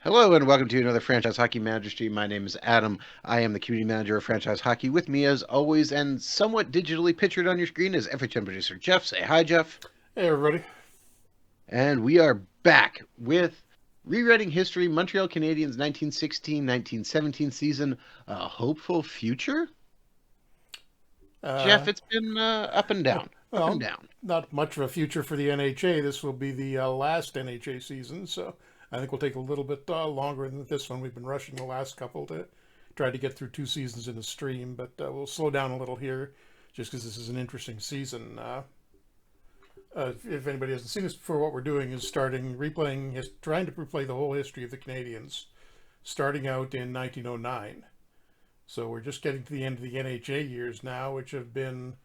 Hello and welcome to another Franchise Hockey Manager Stream. My name is Adam. I am the community manager of Franchise Hockey. With me, as always, and somewhat digitally pictured on your screen, is FHM producer Jeff. Say hi, Jeff. Hey, everybody. And we are back with rewriting history, Montreal Canadiens 1916-1917 season, a hopeful future. Uh, Jeff, it's been up and down, up and well, down. not much of a future for the NHA. This will be the last NHA season, so I think we'll take a little bit longer than this one. We've been rushing the last couple to try to get through two seasons in a stream, but we'll slow down a little here just because this is an interesting season. If anybody hasn't seen this before, what we're doing is trying to replay the whole history of the Canadians, starting out in 1909. So we're just getting to the end of the NHA years now, which have been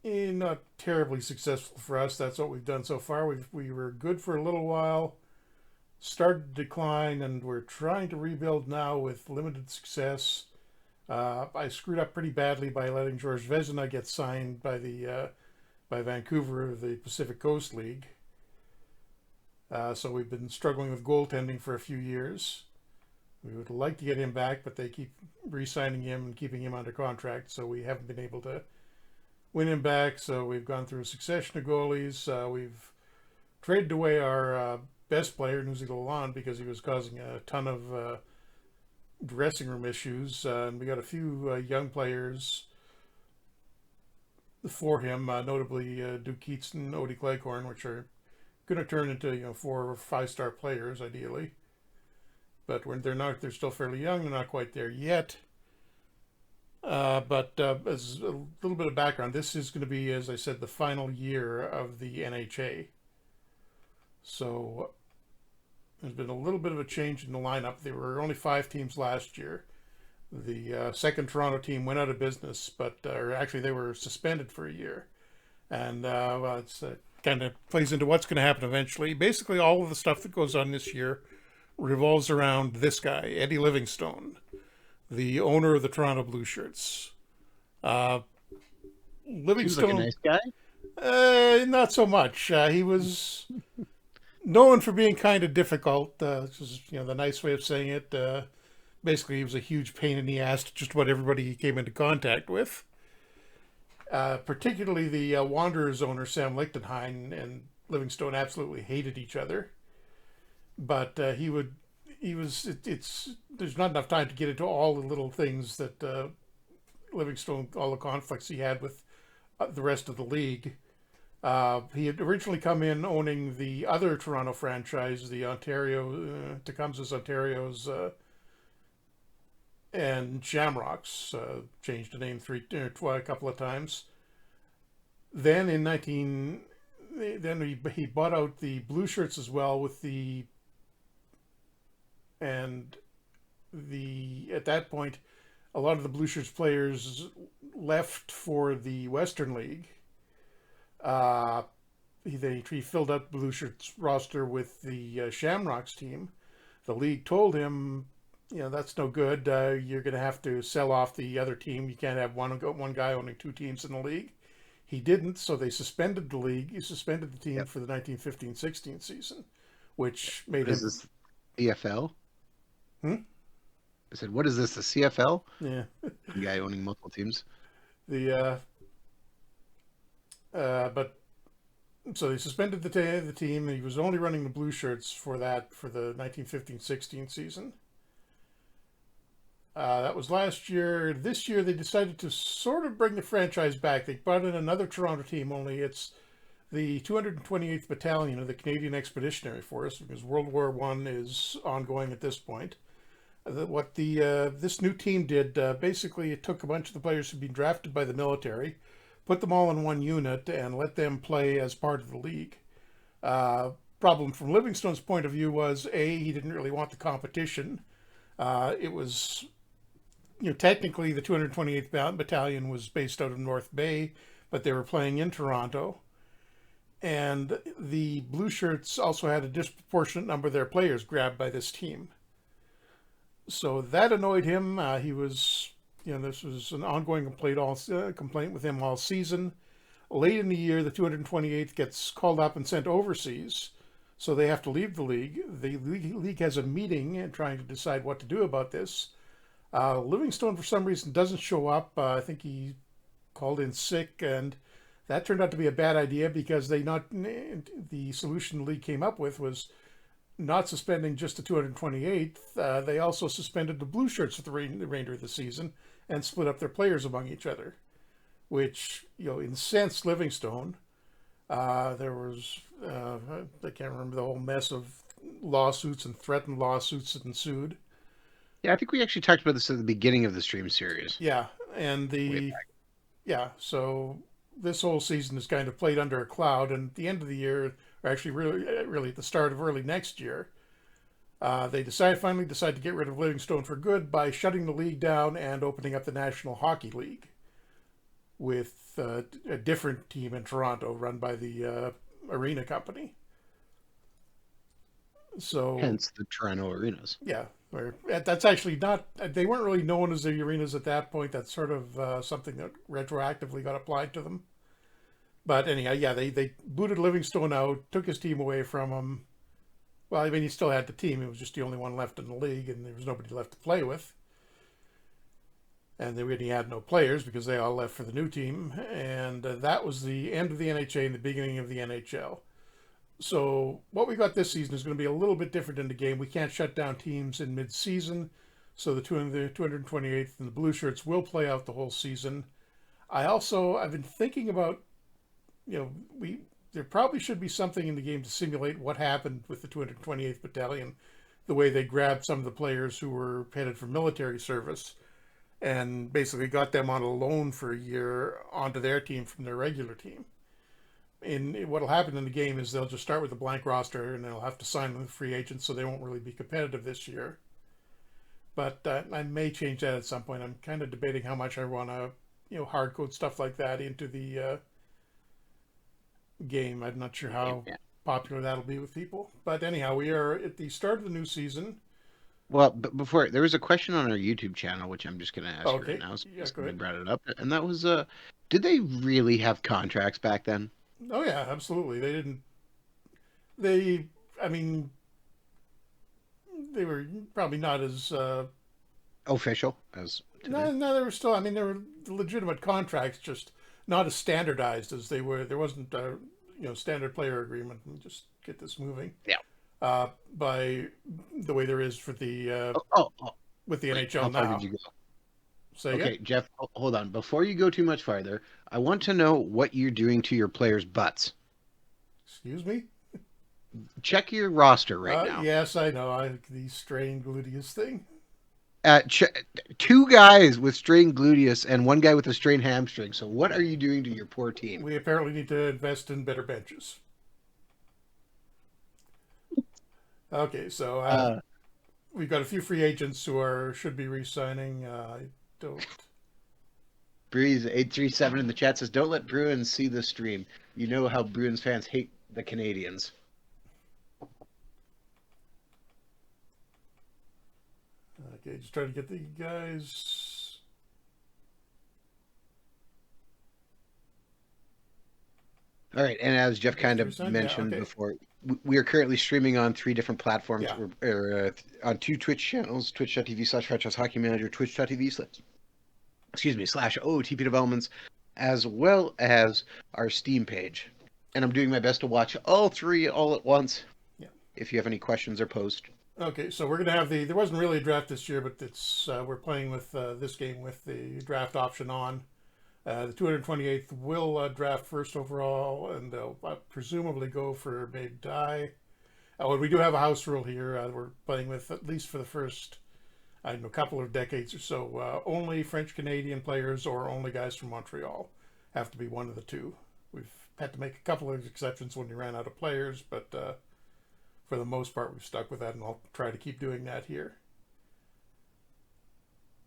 not terribly successful for us. That's what we've done so far. We were good for a little while, started to decline, and we're trying to rebuild now with limited success. I screwed up pretty badly by letting George Vezina get signed by Vancouver of the Pacific Coast League. So we've been struggling with goaltending for a few years. We would like to get him back, but they keep re-signing him and keeping him under contract, so we haven't been able to win him back. So we've gone through a succession of goalies. We've traded away our best player, Nuzi Lalonde, because he was causing a ton of dressing room issues. And we got a few young players for him, notably Duke Keats and Odie Cleghorn, which are going to turn into 4 or 5-star players ideally. But when they're still fairly young. They're not quite there yet. But as a little bit of background, this is going to be, as I said, the final year of the NHA. So there's been a little bit of a change in the lineup. There were only 5 teams last year. The second Toronto team went out of business, or actually they were suspended for a year. And it's kind of plays into what's going to happen eventually. Basically, all of the stuff that goes on this year revolves around this guy, Eddie Livingstone, the owner of the Toronto Blue Shirts. Uh, Seems like a Livingstone, nice guy. not so much. He was known for being kind of difficult. This is, the nice way of saying it. Basically, he was a huge pain in the ass to just about everybody he came into contact with. Particularly the Wanderers owner, Sam Lichtenheim, and Livingstone absolutely hated each other. But there's not enough time to get into all the little things that Livingstone, all the conflicts he had with the rest of the league. He had originally come in owning the other Toronto franchise, the Tecumseh's Ontario's, and Shamrocks, changed the name a couple of times. Then he bought out the Blue Shirts as well at that point, a lot of the Blue Shirts players left for the Western League. He filled up Blue Shirts roster with the Shamrocks team. The league told him, that's no good. You're going to have to sell off the other team. You can't have one guy owning 2 teams in the league. He didn't, so they suspended the league. He suspended the team Yep. for the 1915-16 season, which made What is him. this? CFL? Hmm? I said, what is this? The CFL? Yeah. One guy owning multiple teams. The but so they suspended the team. He was only running the Blue Shirts for the 1915-16 season. That was last year. This year they decided to sort of bring the franchise back. They brought in another Toronto team, only it's the 228th Battalion of the Canadian Expeditionary Force, because World War I is ongoing at this point. What this new team did, basically it took a bunch of the players who'd been drafted by the military, put them all in one unit, and let them play as part of the league. Problem from Livingstone's point of view was, he didn't really want the competition. It was, technically the 228th Battalion was based out of North Bay, but they were playing in Toronto. And the Blue Shirts also had a disproportionate number of their players grabbed by this team. So that annoyed him. He was, this was an ongoing complaint with him all season. Late in the year, the 228th gets called up and sent overseas. So they have to leave the league. The league has a meeting and trying to decide what to do about this. Livingstone, for some reason, doesn't show up. I think he called in sick, and that turned out to be a bad idea because the solution the league came up with was not suspending just the 228th. They also suspended the blue shirts for the remainder of the season and split up their players among each other, which incensed Livingstone. There was I can't remember the whole mess of lawsuits and threatened lawsuits that ensued. Yeah, I think we actually talked about this at the beginning of the stream series. Yeah, and Way the back. yeah, so this whole season is kind of played under a cloud, and at the end of the year, or actually really at the start of early next year, they finally decided to get rid of Livingstone for good by shutting the league down and opening up the National Hockey League with a different team in Toronto run by the Arena Company. So Hence the Toronto Arenas. yeah, that's actually not. They weren't really known as the Arenas at that point. That's sort of something that retroactively got applied to them. But anyhow, yeah, they booted Livingstone out, took his team away from him. Well, I mean, he still had the team. He was just the only one left in the league, and there was nobody left to play with. And they really had no players because they all left for the new team. And that was the end of the NHA and the beginning of the NHL. So what we got this season is going to be a little bit different in the game. We can't shut down teams in mid-season. So the 228th and the Blue Shirts will play out the whole season. I've been thinking about, there probably should be something in the game to simulate what happened with the 228th Battalion, the way they grabbed some of the players who were headed for military service and basically got them on a loan for a year onto their team from their regular team. And what'll happen in the game is they'll just start with a blank roster and they'll have to sign with free agents, so they won't really be competitive this year. But I may change that at some point. I'm kind of debating how much I want to, hard code stuff like that into the game. I'm not sure how Yeah. popular that'll be with people. But anyhow, we are at the start of the new season. Well, but before there was a question on our YouTube channel, which I'm just going to ask you right Okay, now, yeah, since go somebody ahead. brought it up, and that was, did they really have contracts back then? Oh yeah, absolutely. They didn't. They, I mean, they were probably not as. Official as today. No, no, they were still. I mean, they were legitimate contracts, just not as standardized as they were. There wasn't a standard player agreement. Let me just get this moving. Yeah. By the way there is for the Oh, with the wait, NHL how far did now. you go? Say again. Okay, Jeff, hold on. Before you go too much farther, I want to know what you're doing to your players' butts. Excuse me. Check your roster right now. Yes, I know. The strained gluteus thing. Uh, ch- Two guys with strained gluteus and one guy with a strained hamstring. So what are you doing to your poor team? We apparently need to invest in better benches. Okay, so Uh, we've got a few free agents who should be re-signing. I don't. Breeze837 in the chat says, "Don't let Bruins see the stream. You know how Bruins fans hate the Canadians." Okay, just trying to get the guys. All right, and as Jeff kind of Re-sign? Yeah. mentioned Okay. before, we are currently streaming on three different platforms. Yeah. We're on two Twitch channels: twitch.tv/franchise hockey manager, twitch.tv/slash OTP developments, as well as our Steam page. And I'm doing my best to watch all three all at once. Yeah. If you have any questions or post. Okay, so we're gonna have the. There wasn't really a draft this year, but it's we're playing with this game with the draft option on. The 228th will draft first overall, and they'll presumably go for maybe die. Oh, and we do have a house rule here. We're playing with, at least for the first, I don't know, couple of decades or so, only French Canadian players or only guys from Montreal have to be one of the two. We've had to make a couple of exceptions when we ran out of players, but for the most part, we've stuck with that, and I'll try to keep doing that here.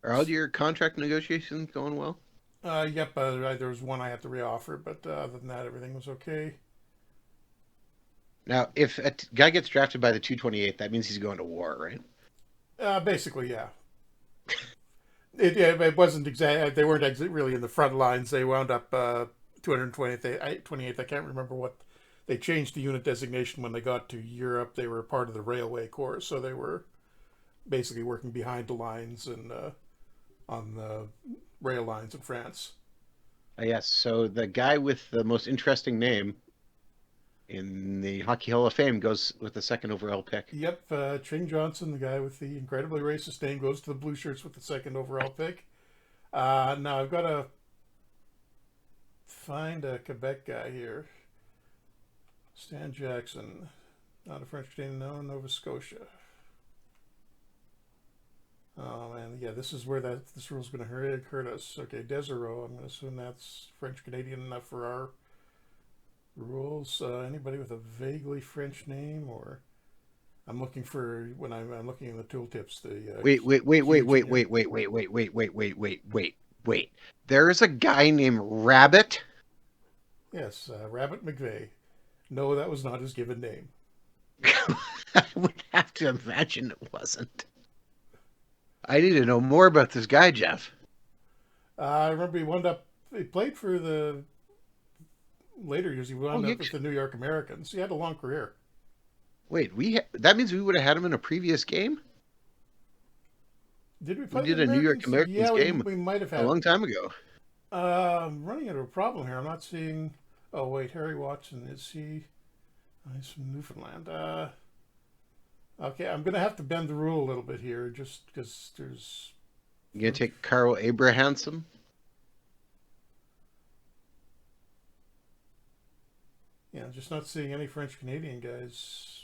Are all your contract negotiations going well? Yep, there was one I had to reoffer, but other than that, everything was okay. Now, if a guy gets drafted by the 228th, that means he's going to war, right? Basically, yeah. It wasn't exact. They weren't really in the front lines. They wound up 228th. I can't remember what they changed the unit designation when they got to Europe. They were part of the railway corps, so they were basically working behind the lines and on the rail lines in France. Yes, so the guy with the most interesting name in the Hockey Hall of Fame goes with the second overall pick. Yep, Ching Johnson, the guy with the incredibly racist name, goes to the Blue Shirts with the second overall pick. Now I've got to find a Quebec guy here. Stan Jackson, not a French Canadian, no, Nova Scotia. Oh man, yeah, this is where this rule's going to hurt us. Okay, Desereau, I'm going to assume that's French Canadian enough for our rules. Anybody with a vaguely French name, or I'm looking for when I'm looking in the tooltips. The Wait, huge. wait, wait, wait, wait, wait, wait, wait, wait, wait, wait, wait, wait. There is a guy named Rabbit. Yes, Rabbit McVeigh. No, that was not his given name. I would have to imagine it wasn't. I need to know more about this guy, Jeff. I remember he wound up. He played for the later years. He Oh, wound up with the New York Americans. He had a long career. wait, that means we would have had him in a previous game? Did we We play the did a New York Americans? Americans Yeah, we, game we might have a had. long time ago. I'm running into a problem here. I'm not seeing. Oh wait, Harry Watson, is he? Oh, he's from Newfoundland. Okay, I'm gonna have to bend the rule a little bit here, just because there's. You gonna take Carl Abrahamson? Yeah, I'm just not seeing any French Canadian guys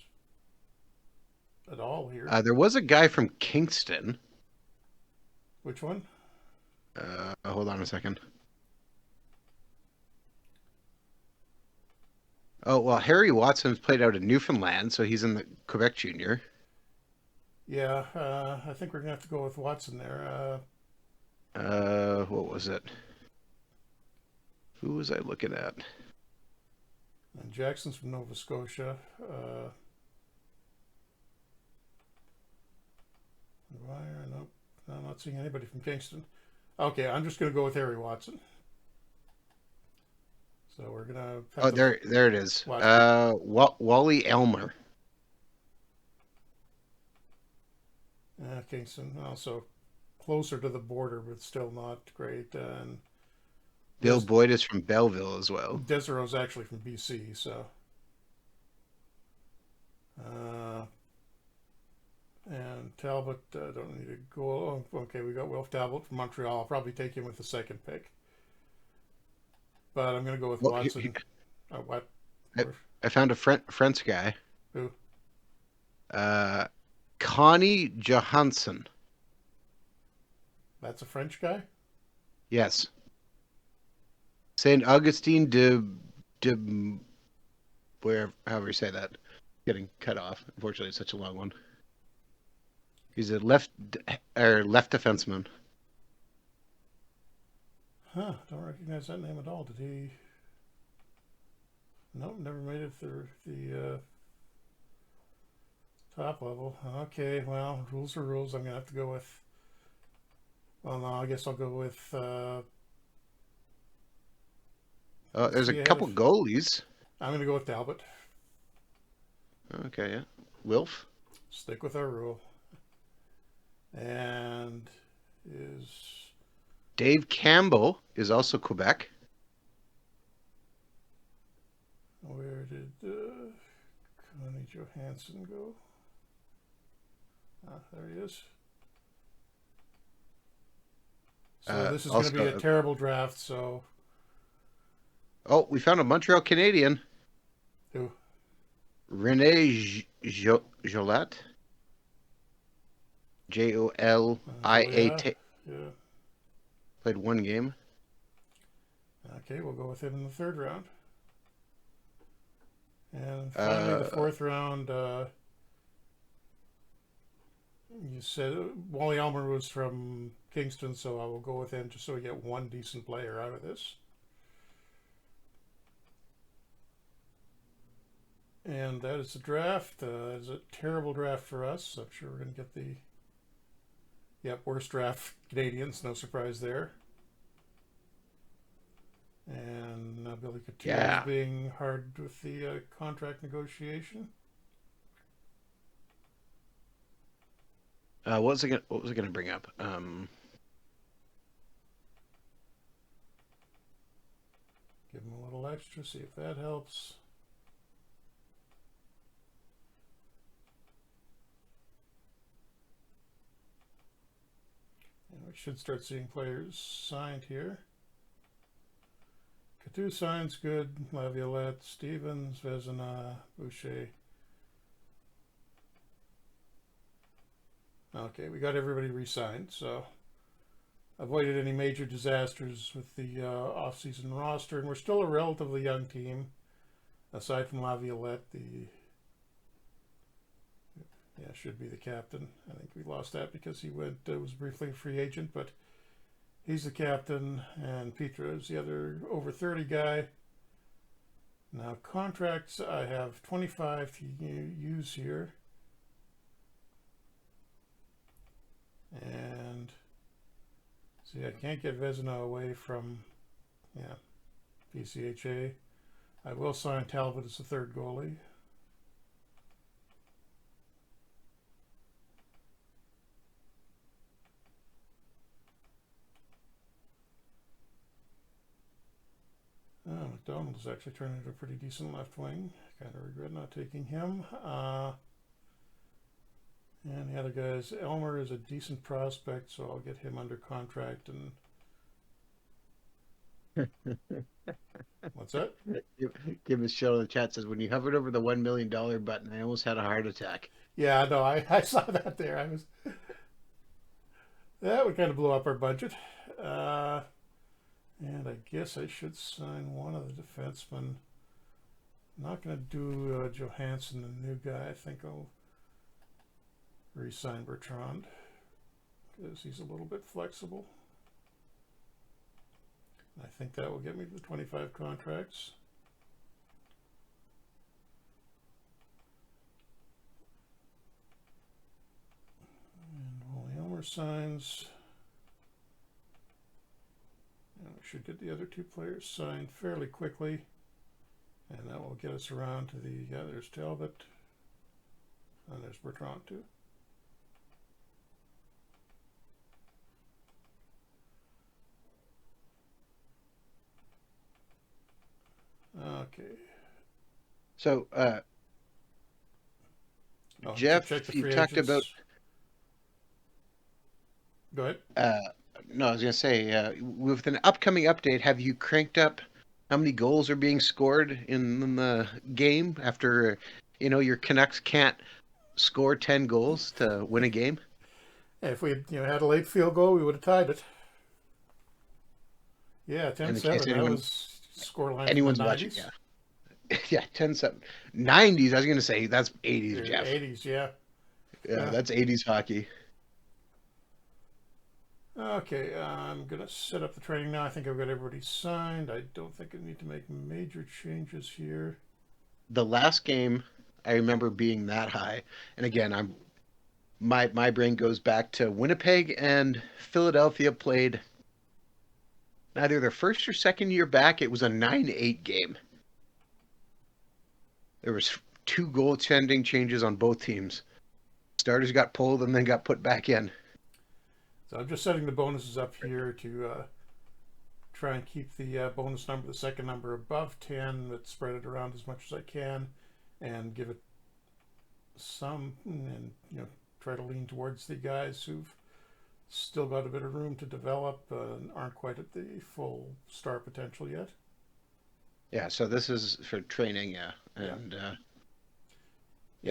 at all here. There was a guy from Kingston. Which one? Hold on a second. Oh, well, Harry Watson's played out in Newfoundland, so he's in the Quebec Junior. Yeah, I think we're gonna have to go with Watson there. What was it? Who was I looking at? And Jackson's from Nova Scotia. Wire, nope. No, I'm not seeing anybody from Kingston. Okay, I'm just gonna go with Harry Watson. So we're gonna. Oh, there it is. What? Wally Elmer. Kingston, also closer to the border, but still not great. And Bill Boyd is from Belleville as well. Desereau's actually from BC, so. And Talbot, don't need to go. Oh, okay, we got Wilf Talbot from Montreal. I'll probably take him with the second pick. But I'm going to go with Watson. What? I found a French guy. Who? Connie Johansson. That's a French guy? Yes. Saint Augustine however you say that. Getting cut off. Unfortunately, it's such a long one. He's a left defenseman. Huh, don't recognize that name at all. Did he? Nope, never made it through the top level. Okay, well, rules are rules. I'm going to have to go with. Well, no, I guess I'll go with. There's a couple goalies. I'm going to go with Talbot. Okay, yeah. Wilf? Stick with our rule. And is. Dave Campbell is also Quebec. Where did Connie Johansson go? Ah, there he is. So this is going to be a terrible draft, so... Oh, we found a Montreal Canadian. Who? Rene Jolat. Joliat. Yeah. Played one game. Okay, we'll go with him in the third round. And finally, the fourth round, you said Wally Elmer was from Kingston, so I will go with him just so we get one decent player out of this. And that is the draft. That is a terrible draft for us. I'm sure we're going to get the worst draft Canadians. No surprise there. And Billy Couture is Yeah. being hard with the contract negotiation. What was it gonna bring up? Give him a little extra, see if that helps. And we should start seeing players signed here. Couture signs good. Laviolette, Stevens, Vezina, Boucher. Okay, we got everybody re-signed, so avoided any major disasters with the off-season roster, and we're still a relatively young team, aside from Laviolette, the should be the captain. I think we lost that because he was briefly a free agent, but he's the captain, and Petra is the other over 30 guy. Now contracts, I have 25 to use here, and see, I can't get Vezina away from PCHA. I will sign Talbot as the third goalie. McDonald is actually turning into a pretty decent left wing. Kind of regret not taking him. And the other guys, Elmer is a decent prospect, so I'll get him under contract. And what's that? Give a show in the chat says when you hovered over the $1 million button, I almost had a heart attack. Yeah, no, I saw that there. That would kind of blow up our budget. And I guess I should sign one of the defensemen. I'm not going to do Johansson, the new guy. I think I'll re-sign Bertrand because he's a little bit flexible. I think that will get me to the 25 contracts. And Wally Elmer signs. And we should get the other two players signed fairly quickly. And that will get us around to there's Talbot. And there's Bertrand too. Okay. So, Jeff, you talked about. Go ahead. No, I was going to say, with an upcoming update, have you cranked up how many goals are being scored in the game after, your Canucks can't score 10 goals to win a game? If we had a late field goal, we would have tied it. Yeah, 10-7. That was scoreline anyone's from the 90s. Watching, yeah. Yeah, 10-7. 90s, I was going to say, that's 80s, Jeff. 80s, yeah. Yeah, that's 80s hockey. Okay, I'm going to set up the training now. I think I've got everybody signed. I don't think I need to make major changes here. The last game, I remember being that high. And again, my brain goes back to Winnipeg and Philadelphia played either their first or second year back. It was a 9-8 game. There was 2 goaltending changes on both teams. Starters got pulled and then got put back in. So I'm just setting the bonuses up here to try and keep the bonus number, the second number, above 10, but spread it around as much as I can and give it some, and try to lean towards the guys who've still got a bit of room to develop and aren't quite at the full star potential yet. Yeah, so this is for training, yeah. And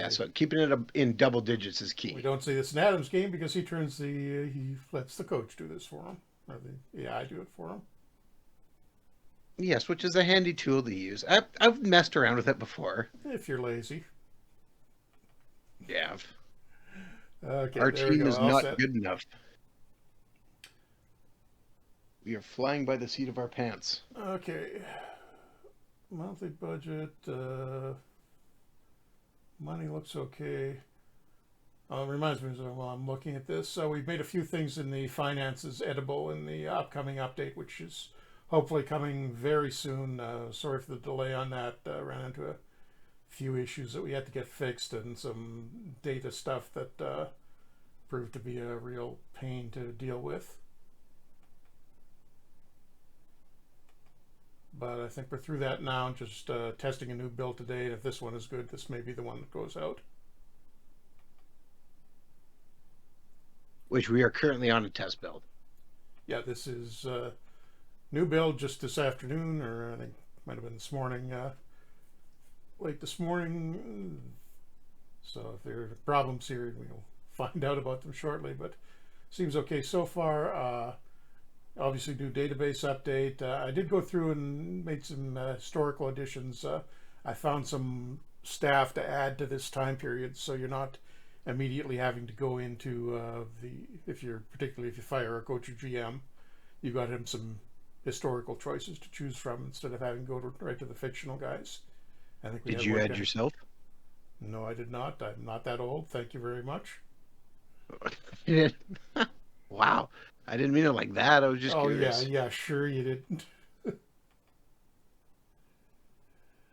so keeping it in double digits is key. We don't see this in Adam's game because he lets the coach do this for him. I do it for him. Yes, which is a handy tool to use. I've messed around with it before. If you're lazy. Yeah. Okay, our team is not good enough. We are flying by the seat of our pants. Okay. Monthly budget. Money looks okay. It reminds me while I'm looking at this. So we've made a few things in the finances edible in the upcoming update, which is hopefully coming very soon. Sorry for the delay on that. Ran into a few issues that we had to get fixed and some data stuff that proved to be a real pain to deal with. But I think we're through that now. Just testing a new build today. And if this one is good, this may be the one that goes out. Which we are currently on a test build. Yeah, this is new build just this afternoon, or I think it might have been this morning, late this morning. So if there are problems here, we'll find out about them shortly. But seems okay so far. Obviously, do database update. I did go through and made some historical additions. I found some staff to add to this time period, so you're not immediately having to go into particularly if you fire a coach or GM, you got him some historical choices to choose from instead of having to go right to the fictional guys. I think we Did had you worked add out. yourself? No, I did not. I'm not that old. Thank you very much. Wow. I didn't mean it like that. I was just Oh yeah, curious. yeah, sure you didn't.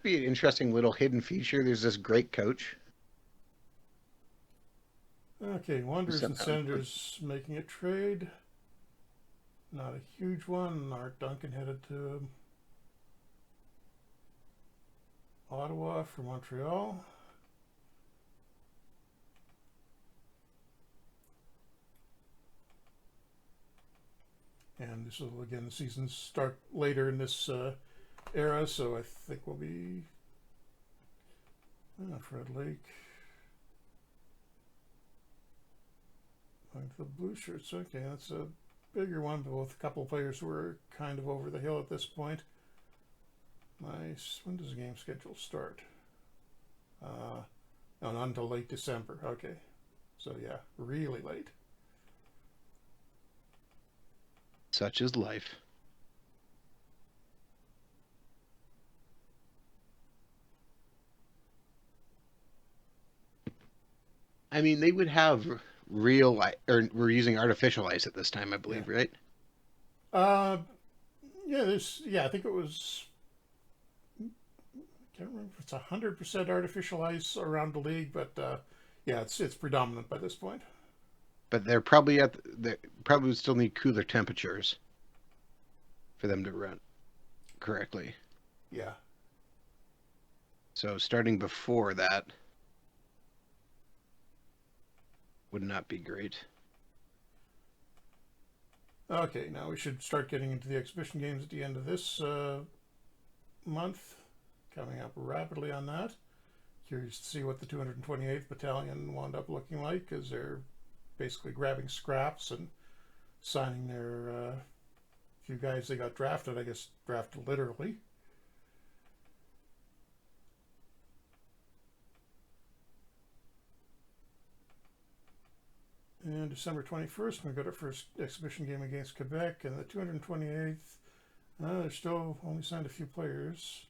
Be an interesting little hidden feature. There's this great coach Okay, who Wanderers and somehow Senators making a trade. Not a huge one. Art Duncan headed to Ottawa for Montreal. And this will, again, the seasons start later in this era, so I think we'll be Fred Lake. Going to the blue shirts. Okay, that's a bigger one, but with a couple of players who are kind of over the hill at this point. Nice. When does the game schedule start? No, not until late December. Okay. So yeah, really late. such is life. I mean, they would have real or we're using artificial ice at this time, I Yeah. believe, right? Uh, I think it was. I can't remember if it's 100% artificial ice around the league, but yeah, it's predominant by this point. But they're probably they probably would still need cooler temperatures for them to run correctly. Yeah. So starting before that would not be great. Okay, now we should start getting into the exhibition games at the end of this month. Coming up rapidly on that. Curious to see what the 228th Battalion wound up looking like, because they're basically grabbing scraps and signing their few guys they got drafted, I guess drafted literally. And December 21st, we got our first exhibition game against Quebec, and the 228th, they're still only signed a few players.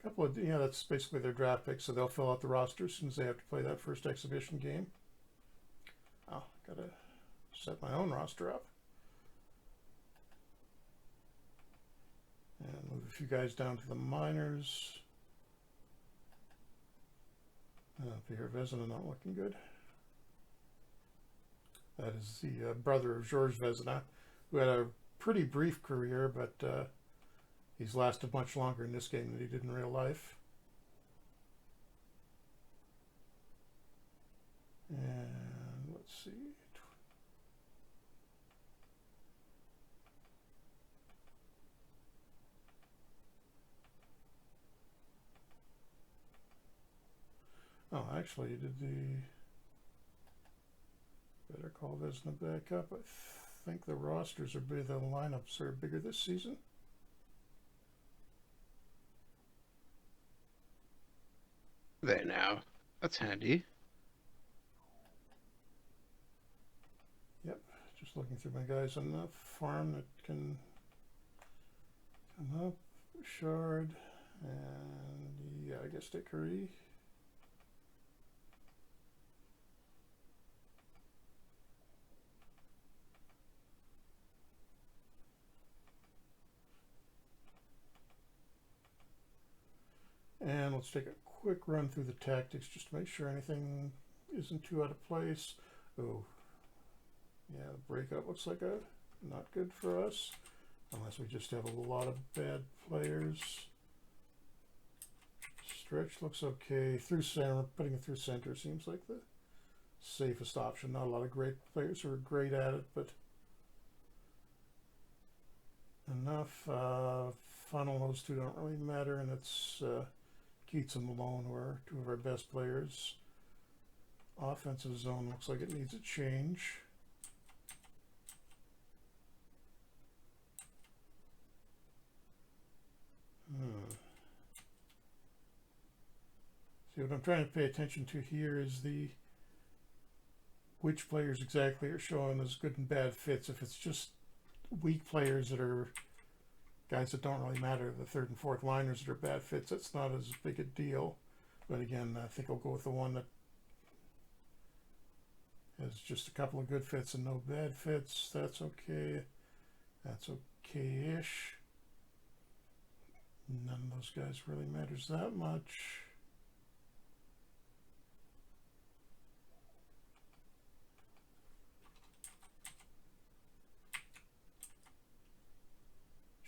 A couple of, that's basically their draft picks, so they'll fill out the roster as soon as they have to play that first exhibition game. Oh, gotta set my own roster up. And move a few guys down to the minors. Pierre Vezina not looking good. That is the brother of Georges Vezina, who had a pretty brief career, but he's lasted much longer in this game than he did in real life. And let's see. Oh, actually, he did the... Better call Vezina back up. I think the rosters are bigger, the lineups are bigger this season. There now. That's handy. Yep, just looking through my guys on the farm that can come up. Shard, and yeah, I guess Dickory. And let's take a quick run through the tactics just to make sure anything isn't too out of place. Oh, yeah, the breakout looks like not good for us, unless we just have a lot of bad players. Stretch looks okay. Through center, putting it through center seems like the safest option. Not a lot of great players who are great at it, but enough. Funnel, those two don't really matter, and it's Keats and Malone who are two of our best players. Offensive zone looks like it needs a change. See, what I'm trying to pay attention to here is which players exactly are showing as good and bad fits. If it's just weak players that are guys that don't really matter, the third and fourth liners that are bad fits, that's not as big a deal. But again, I think I'll go with the one that has just a couple of good fits and no bad fits. That's okay. That's okay-ish. None of those guys really matters that much.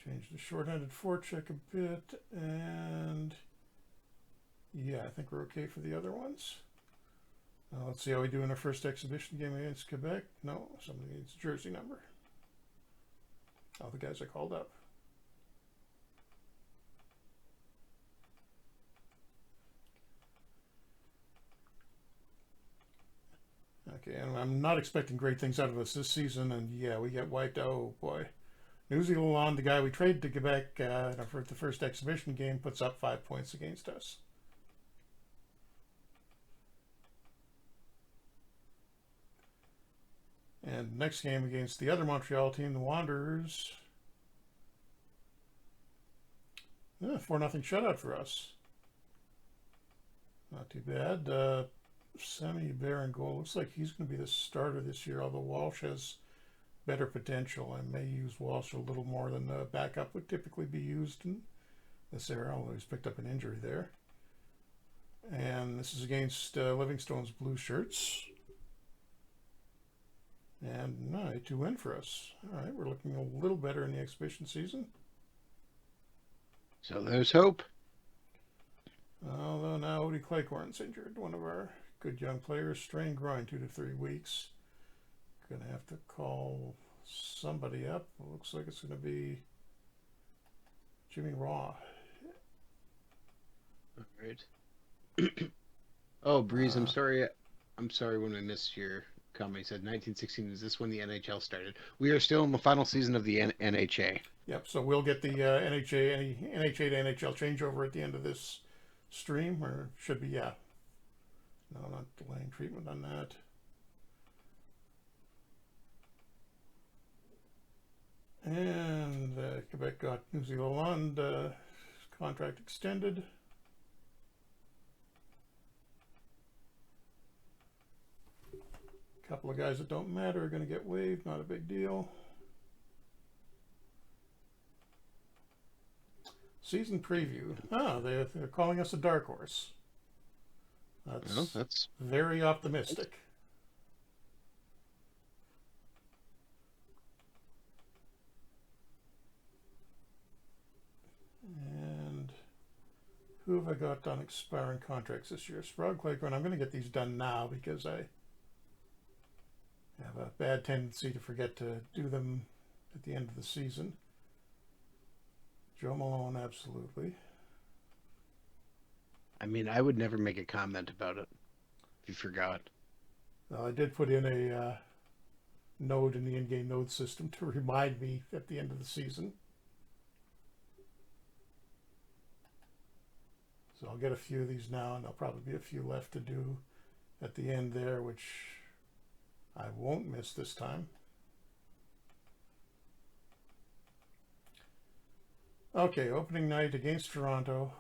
Change the short-handed forecheck a bit, and yeah, I think we're okay for the other ones. Let's see how we do in our first exhibition game against Quebec. No, somebody needs a jersey number. Oh, the guys I called up. Okay, and I'm not expecting great things out of us this season, and yeah, we get wiped out. Oh boy. New Zealand, the guy we traded to Quebec for the first exhibition game, puts up 5 points against us. And next game against the other Montreal team, the Wanderers, 4-0 shutout for us. Not too bad. Sammy Baron goal. Looks like he's going to be the starter this year, although Walsh has better potential. I may use Walsh a little more than the backup would typically be used in this era, although he's picked up an injury there. And this is against Livingstone's Blue Shirts. And no, 2-win for us. All right, we're looking a little better in the exhibition season. So there's hope. Although now Odie Claycorn's injured, one of our good young players, strained groin, 2 to 3 weeks. Gonna have to call somebody up. It looks like it's gonna be Jimmy Raw. All right. Oh, Breeze, I'm sorry. I'm sorry when I missed your comment. You said 1916. Is this when the NHL started? We are still in the final season of the NHA. Yep. So we'll get the NHA to NHL changeover at the end of this stream, or should be, yeah. No, not delaying treatment on that. And Quebec got New Zealand contract extended. A couple of guys that don't matter are going to get waived, not a big deal. Season preview. Oh, they're calling us a dark horse. That's very optimistic. And who have I got on expiring contracts this year? Sprague, Claycorn. I'm going to get these done now because I have a bad tendency to forget to do them at the end of the season. Joe Malone, absolutely. I mean, I would never make a comment about it if you forgot. I did put in a node in the in-game node system to remind me at the end of the season. So I'll get a few of these now, and there'll probably be a few left to do at the end there, which I won't miss this time. Okay, opening night against Toronto.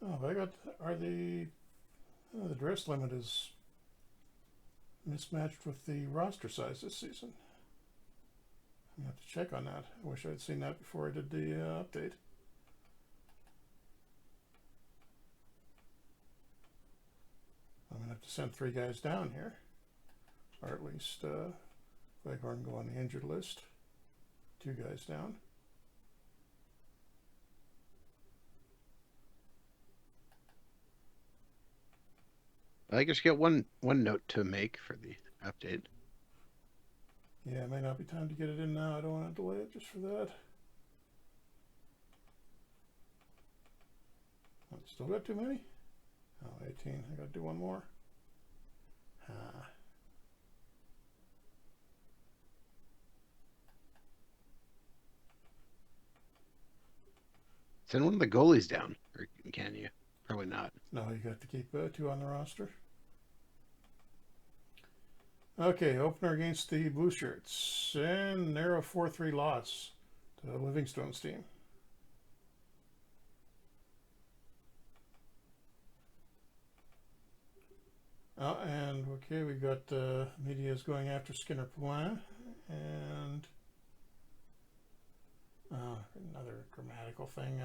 Oh, the dress limit is mismatched with the roster size this season. I'm going to have to check on that. I wish I'd seen that before I did the update. I'm going to have to send 3 guys down here. Or at least Leghorn go on the injured list. 2 guys down. I guess you got one note to make for the update. Yeah, it may not be time to get it in now. I don't want to delay it just for that. Oh, still got too many? Oh, 18. I got to do one more. Send one of the goalies down, or can you? Probably not. No, you got to keep 2 on the roster. Okay, opener against the Blue Shirts. And narrow 4-3 loss to Livingstone's team. Oh, and okay, we got Media's going after Skinner Poulin. And another grammatical thing.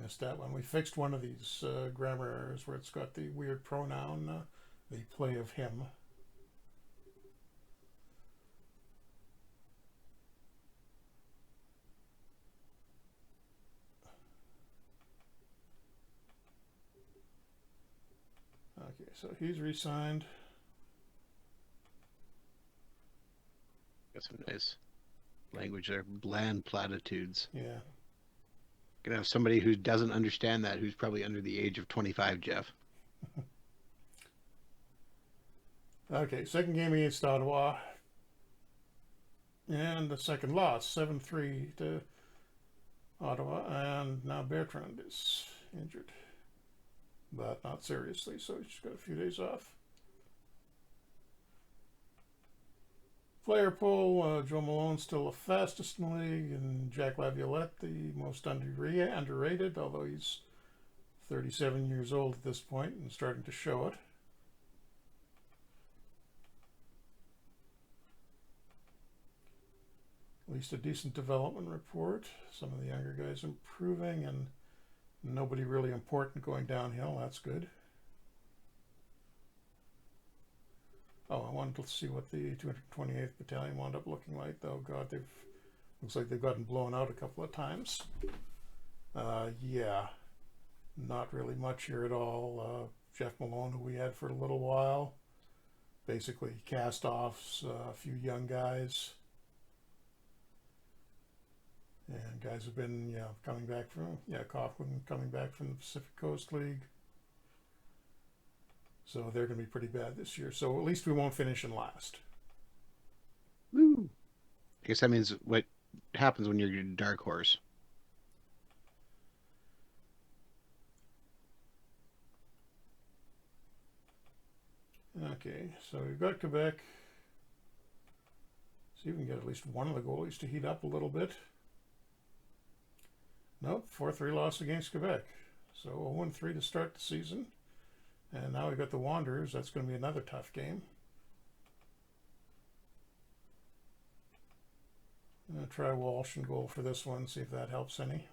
Missed that one. We fixed one of these grammar errors where it's got the weird pronoun, the play of him. Okay, so he's re-signed. Got some nice language there. Bland platitudes. Yeah. Gonna have somebody who doesn't understand that who's probably under the age of 25, Jeff. Okay, second game against Ottawa. And the second loss, 7-3 to Ottawa. And now Bertrand is injured. But not seriously, so he's got a few days off. Player poll, Joe Malone still the fastest in the league, and Jack Laviolette the most underrated, although he's 37 years old at this point and starting to show it. At least a decent development report. Some of the younger guys improving, and nobody really important going downhill. That's good. Oh, I wanted to see what the 228th Battalion wound up looking like, though. God, looks like they've gotten blown out a couple of times. Yeah, not really much here at all. Jeff Malone, who we had for a little while, basically cast-offs, a few young guys. And guys have been, coming back from, Coughlin coming back from the Pacific Coast League. So they're going to be pretty bad this year. So at least we won't finish in last. Woo! I guess that means what happens when you're a dark horse. Okay, so we've got Quebec. See if we can get at least one of the goalies to heat up a little bit. Nope, 4-3 loss against Quebec. So 0-3 to start the season. And now we've got the Wanderers. That's going to be another tough game. I'm going to try Walsh and goal for this one, see if that helps any.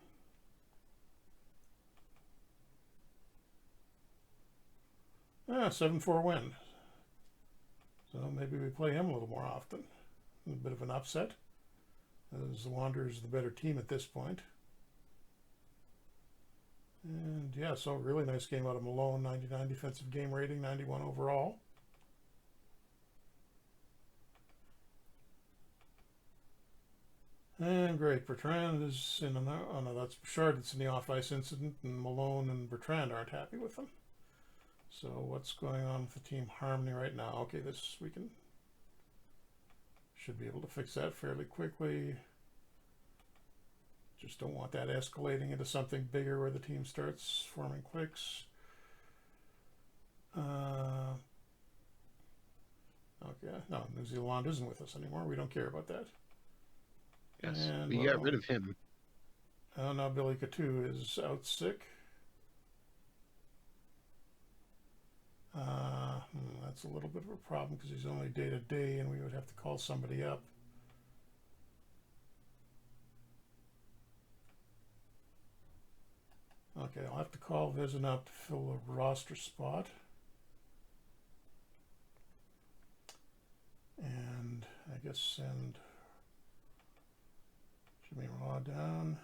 Ah, 7-4 win. So maybe we play him a little more often. A bit of an upset, as the Wanderers are the better team at this point. And yeah, so really nice game out of Malone. 99 defensive game rating, 91 overall. And great, Bertrand is in an, oh no, that's Bouchard that's in the off-ice incident, and Malone and Bertrand aren't happy with him. So what's going on with the team harmony right now? Okay, this we should be able to fix that fairly quickly. Just don't want that escalating into something bigger where the team starts forming cliques. Okay, no, New Zealand isn't with us anymore. We don't care about that. Yes, And, we got rid of him. Now Billy Coutu is out sick. That's a little bit of a problem because he's only day to day, and we would have to call somebody up. Okay, I'll have to call Vezina up to fill a roster spot. And I guess send Jimmy Raw down.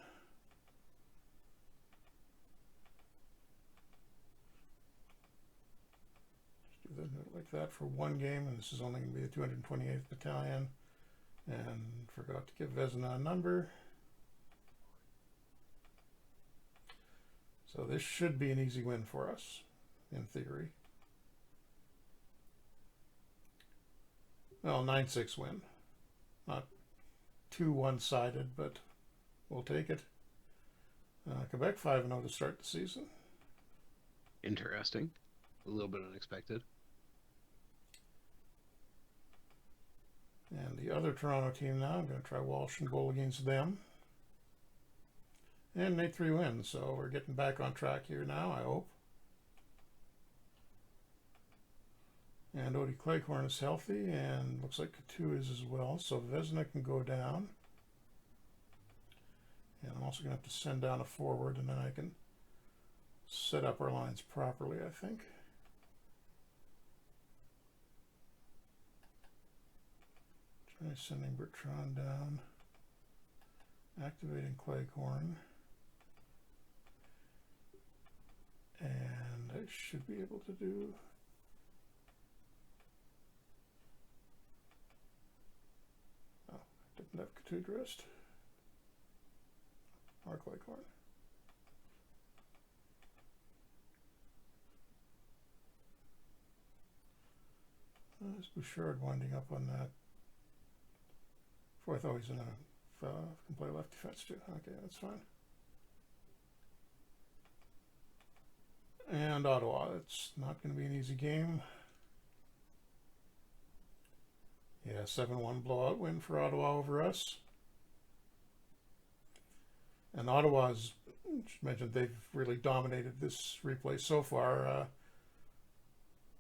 Just do that like that for one game, and this is only going to be the 228th Battalion. And forgot to give Vezina a number. So this should be an easy win for us, in theory. Well, 9-6 win. Not too one-sided, but we'll take it. Quebec 5-0 to start the season. Interesting. A little bit unexpected. And the other Toronto team now, I'm going to try Walsh and goal against them. And 8-3 win, so we're getting back on track here now, I hope. And Odie Cleghorn is healthy, and looks like Coutu is as well, so Vezina can go down. And I'm also going to have to send down a forward, and then I can set up our lines properly, I think. Try sending Bertrand down. Activating Cleghorn. And I should be able to do... Oh, didn't have Coutu dressed. Or Cleghorn. Is Bouchard winding up on that? I thought he's in a can play left defense too. Okay, that's fine. And Ottawa, it's not going to be an easy game. Yeah, 7-1 blowout win for Ottawa over us. And Ottawa's, just mentioned, they've really dominated this replay so far.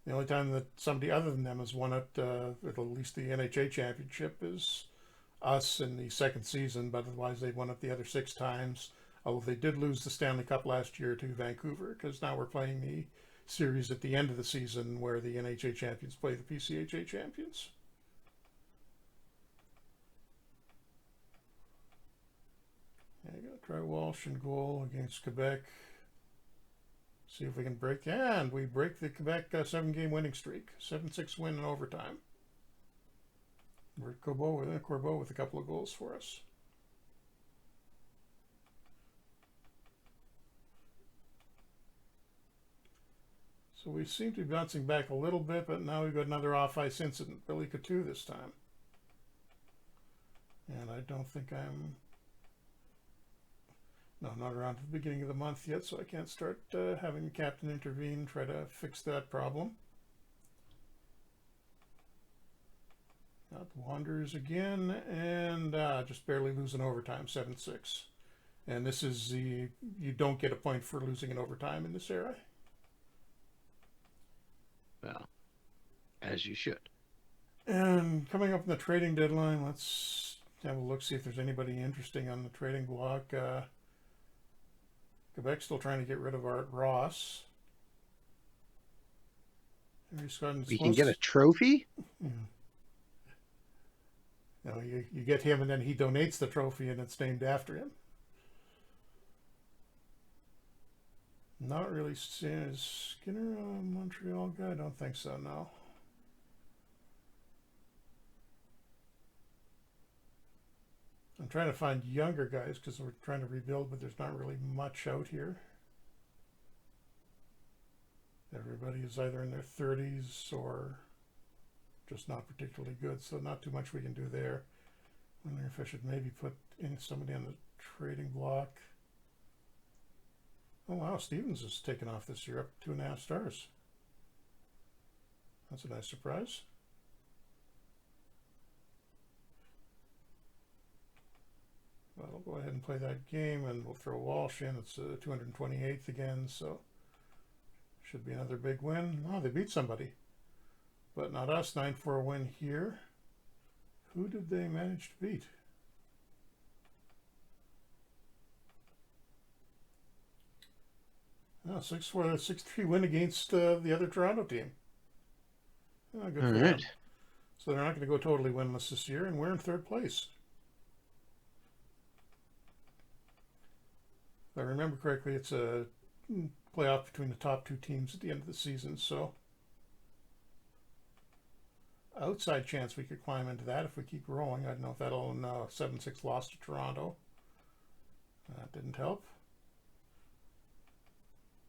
The only time that somebody other than them has won it, at least the NHA championship, is us in the second season, but otherwise they've won it the other 6 times. Although they did lose the Stanley Cup last year to Vancouver, because now we're playing the series at the end of the season where the NHA champions play the PCHA champions. I'm going to try Walsh and goal against Quebec. See if we can break, and we break the Quebec 7-game winning streak. 7-6 win in overtime. Corbeau with a couple of goals for us. So we seem to be bouncing back a little bit, but now we've got another off-ice incident. Billy Coutu this time. And I don't think I'm... No, I'm not around to the beginning of the month yet, so I can't start having the captain intervene, try to fix that problem. Got the Wanderers again, and just barely losing overtime, 7-6. And this is the... You don't get a point for losing in overtime in this era. Well, as you should. And coming up in the trading deadline, let's have a look, see if there's anybody interesting on the trading block. Quebec's still trying to get rid of Art Ross. We can get a trophy? Yeah. No, you get him, and then he donates the trophy, and it's named after him. Not really. Is Skinner a Montreal guy? I don't think so, no. I'm trying to find younger guys because we're trying to rebuild, but there's not really much out here. Everybody is either in their 30s or just not particularly good, so not too much we can do there. I wonder if I should maybe put in somebody on the trading block. Oh wow, Stevens has taken off this year, up 2.5 stars. That's a nice surprise. Well, I'll go ahead and play that game, and we'll throw Walsh in. It's 228th again, so Should be another big win. Oh, they beat somebody. But not us. 9-4 win here. Who did they manage to beat? Oh, 6-4, 6-3 win against the other Toronto team. Oh, good All for right. them. So they're not going to go totally winless this year, and we're in third place. If I remember correctly, it's a playoff between the top two teams at the end of the season, so outside chance we could climb into that if we keep growing. I don't know if that'll 7-6 loss to Toronto. That didn't help.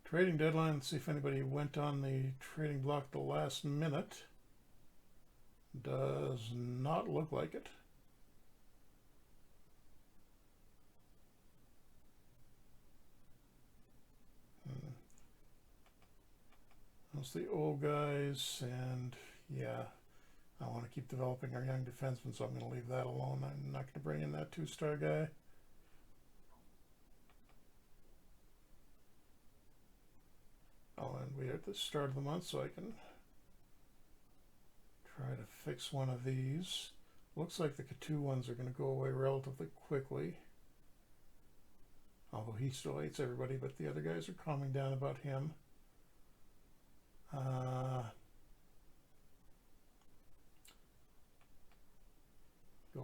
Trading deadline. Let's see if anybody went on the trading block at the last minute. Does not look like it. Those the old guys, and yeah, I want to keep developing our young defensemen, so I'm going to leave that alone. I'm not going to bring in that 2-star guy. Oh, and we are at the start of the month, so I can try to fix one of these. Looks like the K2 ones are going to go away relatively quickly. Although he still hates everybody, but the other guys are calming down about him. Go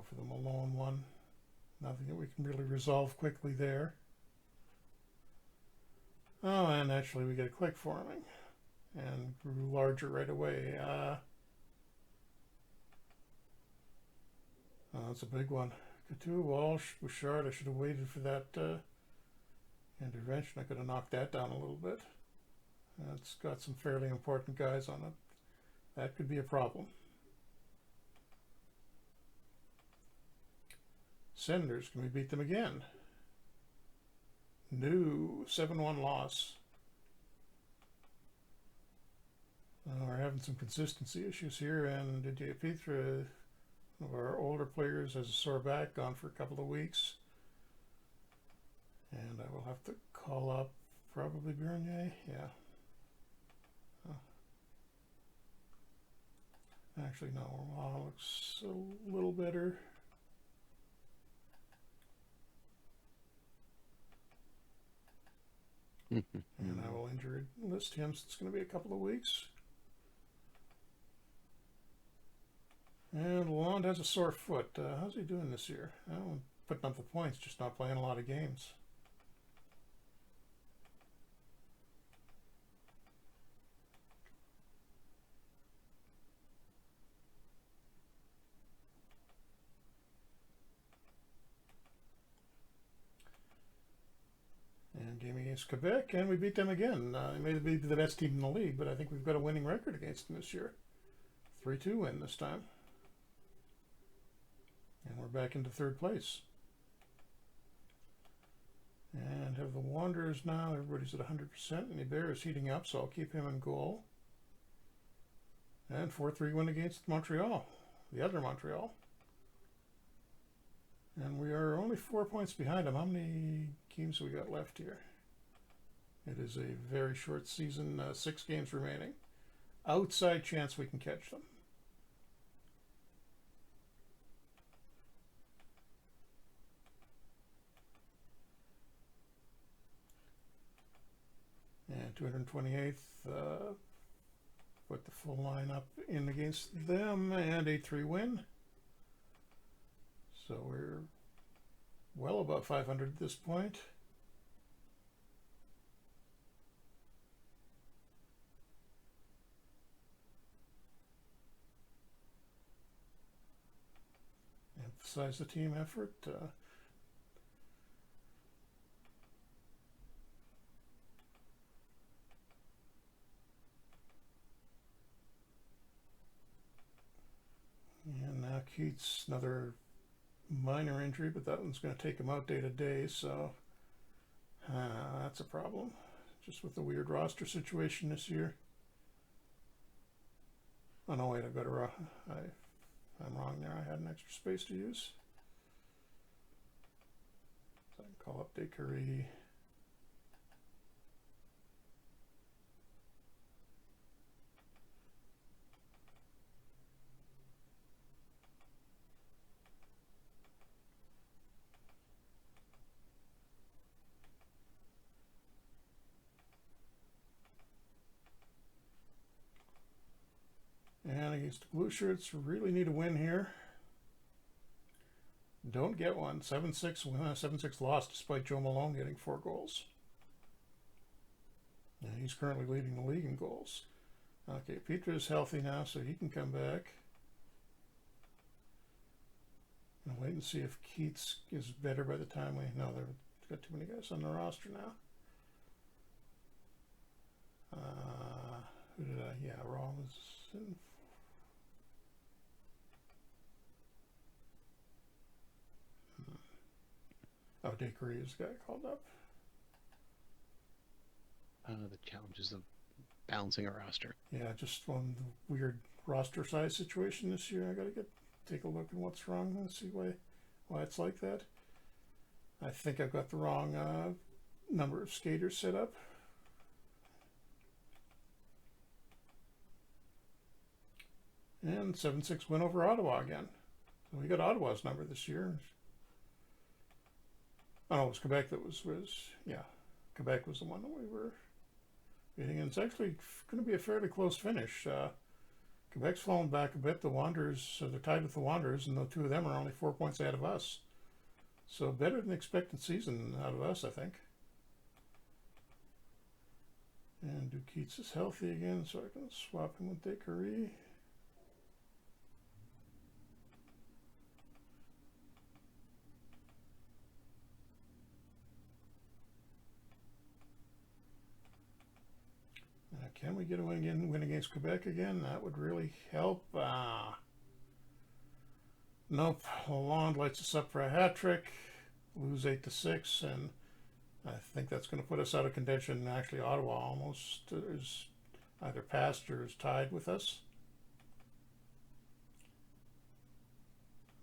for the Malone one. Nothing that we can really resolve quickly there. Oh, and actually we get a click forming. And grew larger right away. Oh, that's a big one. Couture, Walsh, Bouchard. I should have waited for that intervention. I could have knocked that down a little bit. It's got some fairly important guys on it. That could be a problem. Senators, can we beat them again? No, 7-1 loss. We're having some consistency issues here, and Didier Petre, one of our older players, has a sore back, gone for a couple of weeks. And I will have to call up probably Bernier, yeah. Actually, no, looks a little better. And I will injury list him, so it's going to be a couple of weeks. And Lalonde has a sore foot. How's he doing this year? Oh, putting up the points, just not playing a lot of games. And game against Quebec, and we beat them again. They may be the best team in the league, but I think we've got a winning record against them this year. 3-2 win this time. And we're back into third place. And have the Wanderers now. Everybody's at 100%, and the Bear is heating up, so I'll keep him in goal. And 4-3 win against Montreal, the other Montreal. And we are only 4 points behind them. How many games have we got left here? It is a very short season, 6 games remaining. Outside chance we can catch them. And 228th, put the full lineup in against them, and a 3 win. So we're well above 500 at this point. Emphasize the team effort. And now Keats, another minor injury, but that one's going to take him out day to day, so that's a problem. Just with the weird roster situation this year. Oh no, wait, I've got I'm wrong there. I had an extra space to use. So I can call up Descaries. against the Blue Shirts. Really need a win here. Don't get one. 7-6 7-6 loss despite Joe Malone getting 4 goals. Yeah, he's currently leading the league in goals. Okay, Peter is healthy now, so he can come back. And wait and see if Keats is better by the time we... No, they've got too many guys on the roster now. Who did I... Yeah, Robinson. Oh, Dacre is the guy called up. The challenges of balancing a roster. Yeah, just one weird roster size situation this year. I gotta take a look at what's wrong and see why it's like that. I think I've got the wrong number of skaters set up. And 7-6 win over Ottawa again. So we got Ottawa's number this year. Oh, it was Quebec that was yeah. Quebec was the one that we were beating. And it's actually going to be a fairly close finish. Quebec's fallen back a bit. The Wanderers, they're tied with the Wanderers, and the two of them are only 4 points ahead of us. So better than expected season out of us, I think. And Dukeets is healthy again, so I can swap him with Dacre. Can we get a win against Quebec again? That would really help. Nope. Lalonde lights us up for a hat trick. Lose 8-6, and I think that's going to put us out of contention. Actually, Ottawa almost is either passed or is tied with us.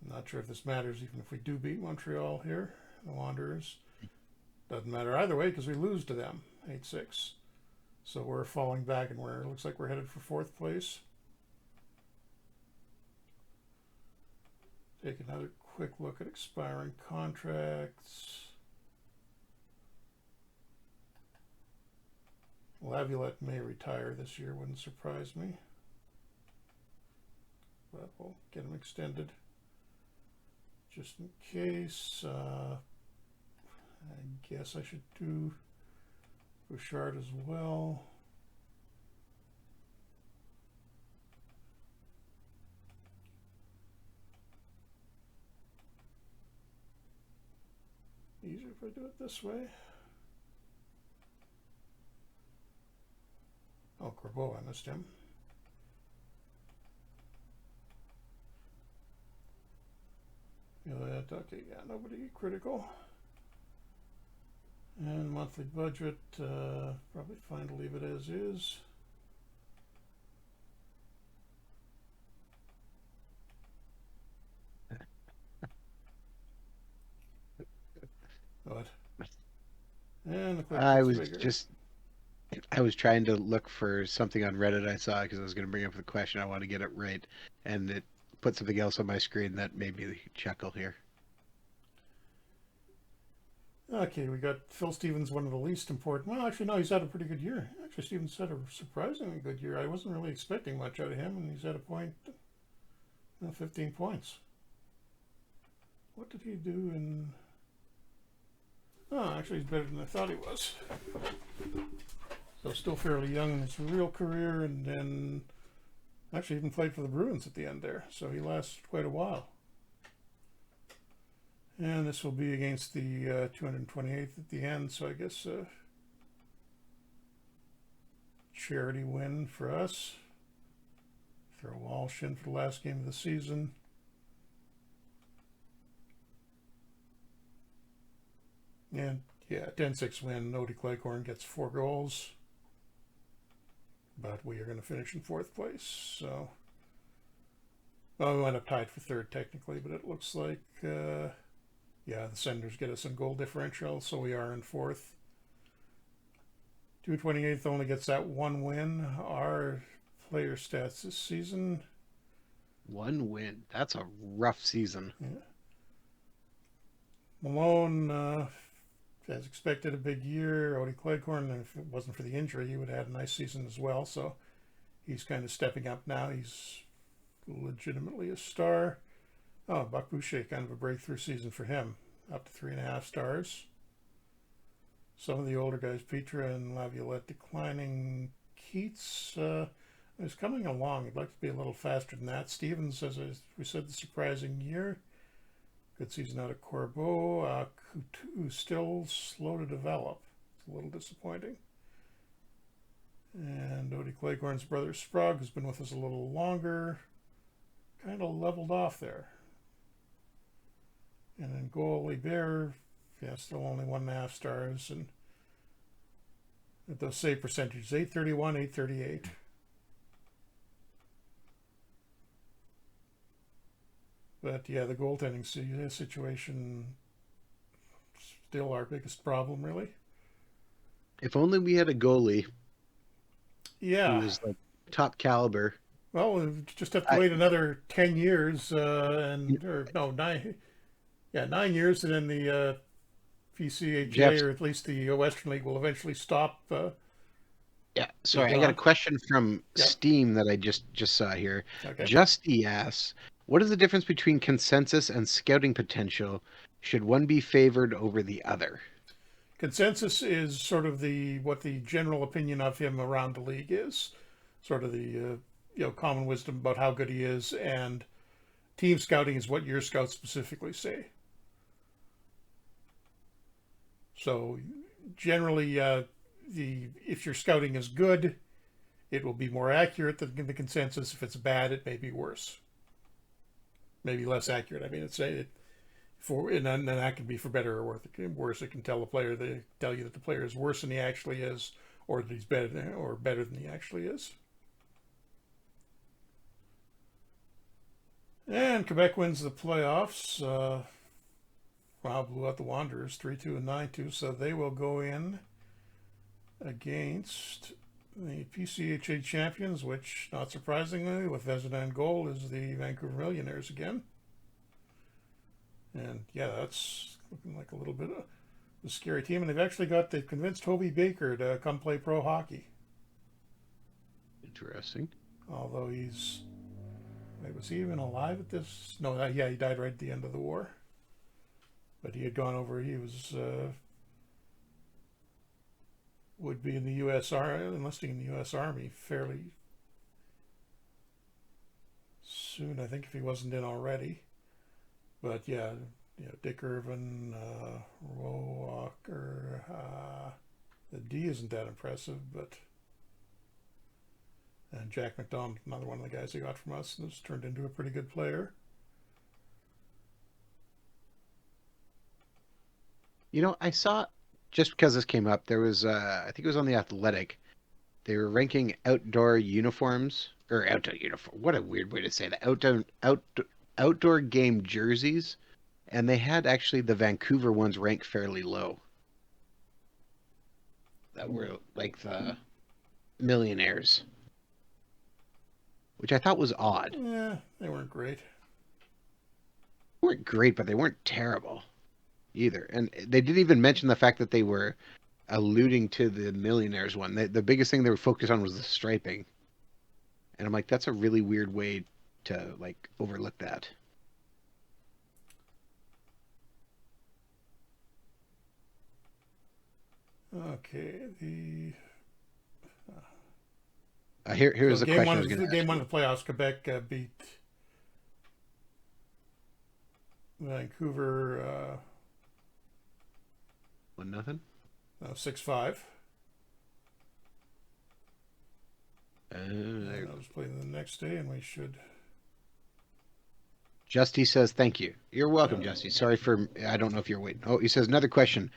I'm not sure if this matters, even if we do beat Montreal here, the Wanderers. Doesn't matter either way because we lose to them, 8-6. So we're falling back, and it looks like we're headed for 4th place. Take another quick look at expiring contracts. Laviolette may retire this year, wouldn't surprise me. But we'll get him extended just in case. I guess I should do Bouchard as well. Easier if I do it this way. Oh, Corbeau, I missed him. Okay, yeah, nobody critical. And monthly budget, probably fine to leave it as is. What? And the quick I was bigger. I was trying to look for something on Reddit I saw because I was going to bring up the question. I want to get it right, and it put something else on my screen that made me chuckle here. Okay, we got Phil Stevens, one of the least important. Well, actually, no, he's had a pretty good year. Actually, Stevens had a surprisingly good year. I wasn't really expecting much out of him, and he's at a point, 15 points. What did he do in... Oh, actually, he's better than I thought he was. So still fairly young in his real career, and then actually even played for the Bruins at the end there. So he lasted quite a while. And this will be against the 228th at the end, so I guess charity win for us. Throw Walsh in for the last game of the season. And yeah, 10-6 win. Odie Cleghorn gets 4 goals. But we are going to finish in 4th place. So, well, we went up tied for 3rd technically, but it looks like, yeah, the Senators get us in goal differential, so we are in 4th. 228th only gets that 1 win. Our player stats this season. 1 win. That's a rough season. Yeah. Malone, as expected, a big year. Odie Cleghorn, if it wasn't for the injury, he would have had a nice season as well. So he's kind of stepping up now. He's legitimately a star. Oh, Buck Boucher, kind of a breakthrough season for him, up to 3.5 stars. Some of the older guys, Petra and Laviolette, declining. Keats is coming along. I'd like to be a little faster than that. Stevens, as we said, the surprising year. Good season out of Corbeau. Coutu still slow to develop. It's a little disappointing. And Odie Cleghorn's brother Sprague, who's been with us a little longer, kind of leveled off there. And then goalie Bear, yeah, still only 1.5 stars. And at those save percentages, 831, 838. But yeah, the goaltending situation still our biggest problem, really. If only we had a goalie who Yeah. was like top caliber. Well, we just have to I, wait another 10 years, or no, 9 years, and then the PCHA, Jeff, or at least the Western League, will eventually stop. yeah, Yeah, sorry, go I got a on. question from Yep. Steam that I just saw here. Okay. Justy asks, what is the difference between consensus and scouting potential? Should one be favored over the other? Consensus is sort of what the general opinion of him around the league is, sort of the common wisdom about how good he is, and team scouting is what your scouts specifically say. So generally, if your scouting is good, it will be more accurate than the consensus. If it's bad, it may be worse, maybe less accurate. I mean, and then that can be for better or worse. It can tell they tell you that the player is worse than he actually is, or that he's better than he actually is. And Quebec wins the playoffs. Wow, blew out the Wanderers 3-2 and 9-2, so they will go in against the PCHA champions, which, not surprisingly, with Vezina in goal, is the Vancouver Millionaires again. And yeah, that's looking like a little bit of a scary team. And they've convinced Toby Baker to come play pro hockey. Interesting. Although was he even alive at this? No, yeah, he died right at the end of the war. But he had gone over, he was, would be in the U.S. Army, enlisting in the U.S. Army fairly soon, I think, if he wasn't in already. But yeah, Dick Irvin, Walker, the D isn't that impressive, but and Jack McDonald, another one of the guys they got from us, has turned into a pretty good player. I saw just because this came up, there was I think it was on the Athletic. They were ranking outdoor uniforms or outdoor uniform. What a weird way to say that. Outdoor game jerseys, and they had actually the Vancouver ones ranked fairly low. That were like the millionaires, which I thought was odd. Yeah, they weren't great. They weren't great, but they weren't terrible either. And they didn't even mention the fact that they were alluding to the millionaires one. The biggest thing they were focused on was the striping. And I'm like, that's a really weird way to like overlook that. Okay, Here's the question I was going to game ask one you. of the playoffs. Quebec beat Vancouver 1-0. 6-5. And Uh, I was playing the next day, and we should. Justy says, thank you. You're welcome, Yeah. Justy. Sorry for, I don't know if you're waiting. Oh, he says, another question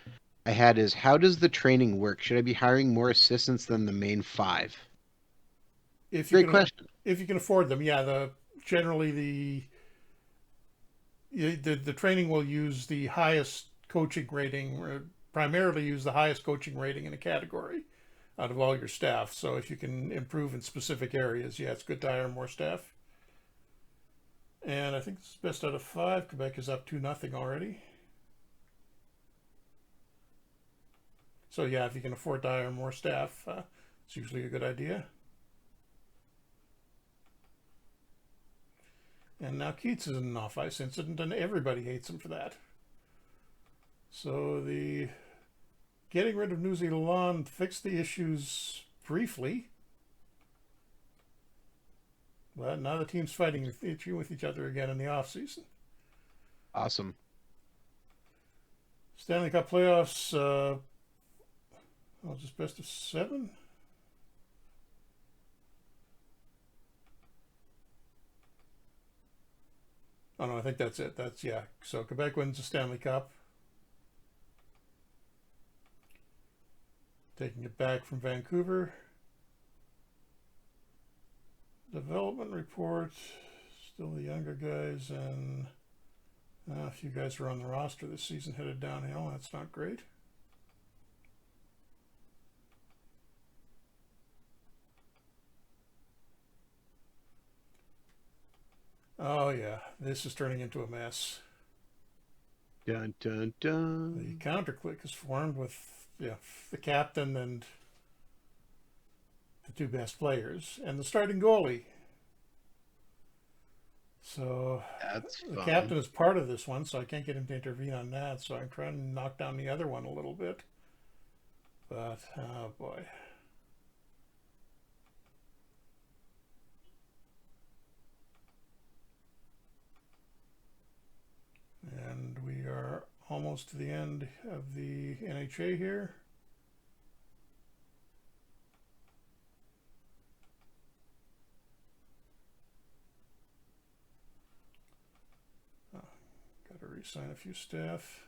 I had is, how does the training work? Should I be hiring more assistants than the main five? If you Great can, question. if you can afford them, yeah. Generally the training will use the highest coaching rating, or primarily use the highest coaching rating in a category out of all your staff. So if you can improve in specific areas, yeah, it's good to hire more staff. And I think this is best out of 5. Quebec is up 2-0 already. So yeah, if you can afford to hire more staff, it's usually a good idea. And now Keats is in an off-ice incident, and everybody hates him for that. So the getting rid of New Zealand fixed the issues briefly. But now the team's fighting with each other again in the offseason. Awesome. Stanley Cup playoffs, just best of 7? Oh, no, I think that's it. Yeah. So Quebec wins the Stanley Cup. Taking it back from Vancouver. Development report. Still the younger guys, and a few guys are on the roster this season headed downhill. That's not great. Oh, yeah. This is turning into a mess. Dun, dun, dun. The counter-click is formed with the captain and the 2 best players and the starting goalie. So That's the fun. captain is part of this one, so I can't get him to intervene on that. So I'm trying to knock down the other one a little bit. But, oh boy. And we are almost to the end of the NHA here. Got to re-sign a few staff.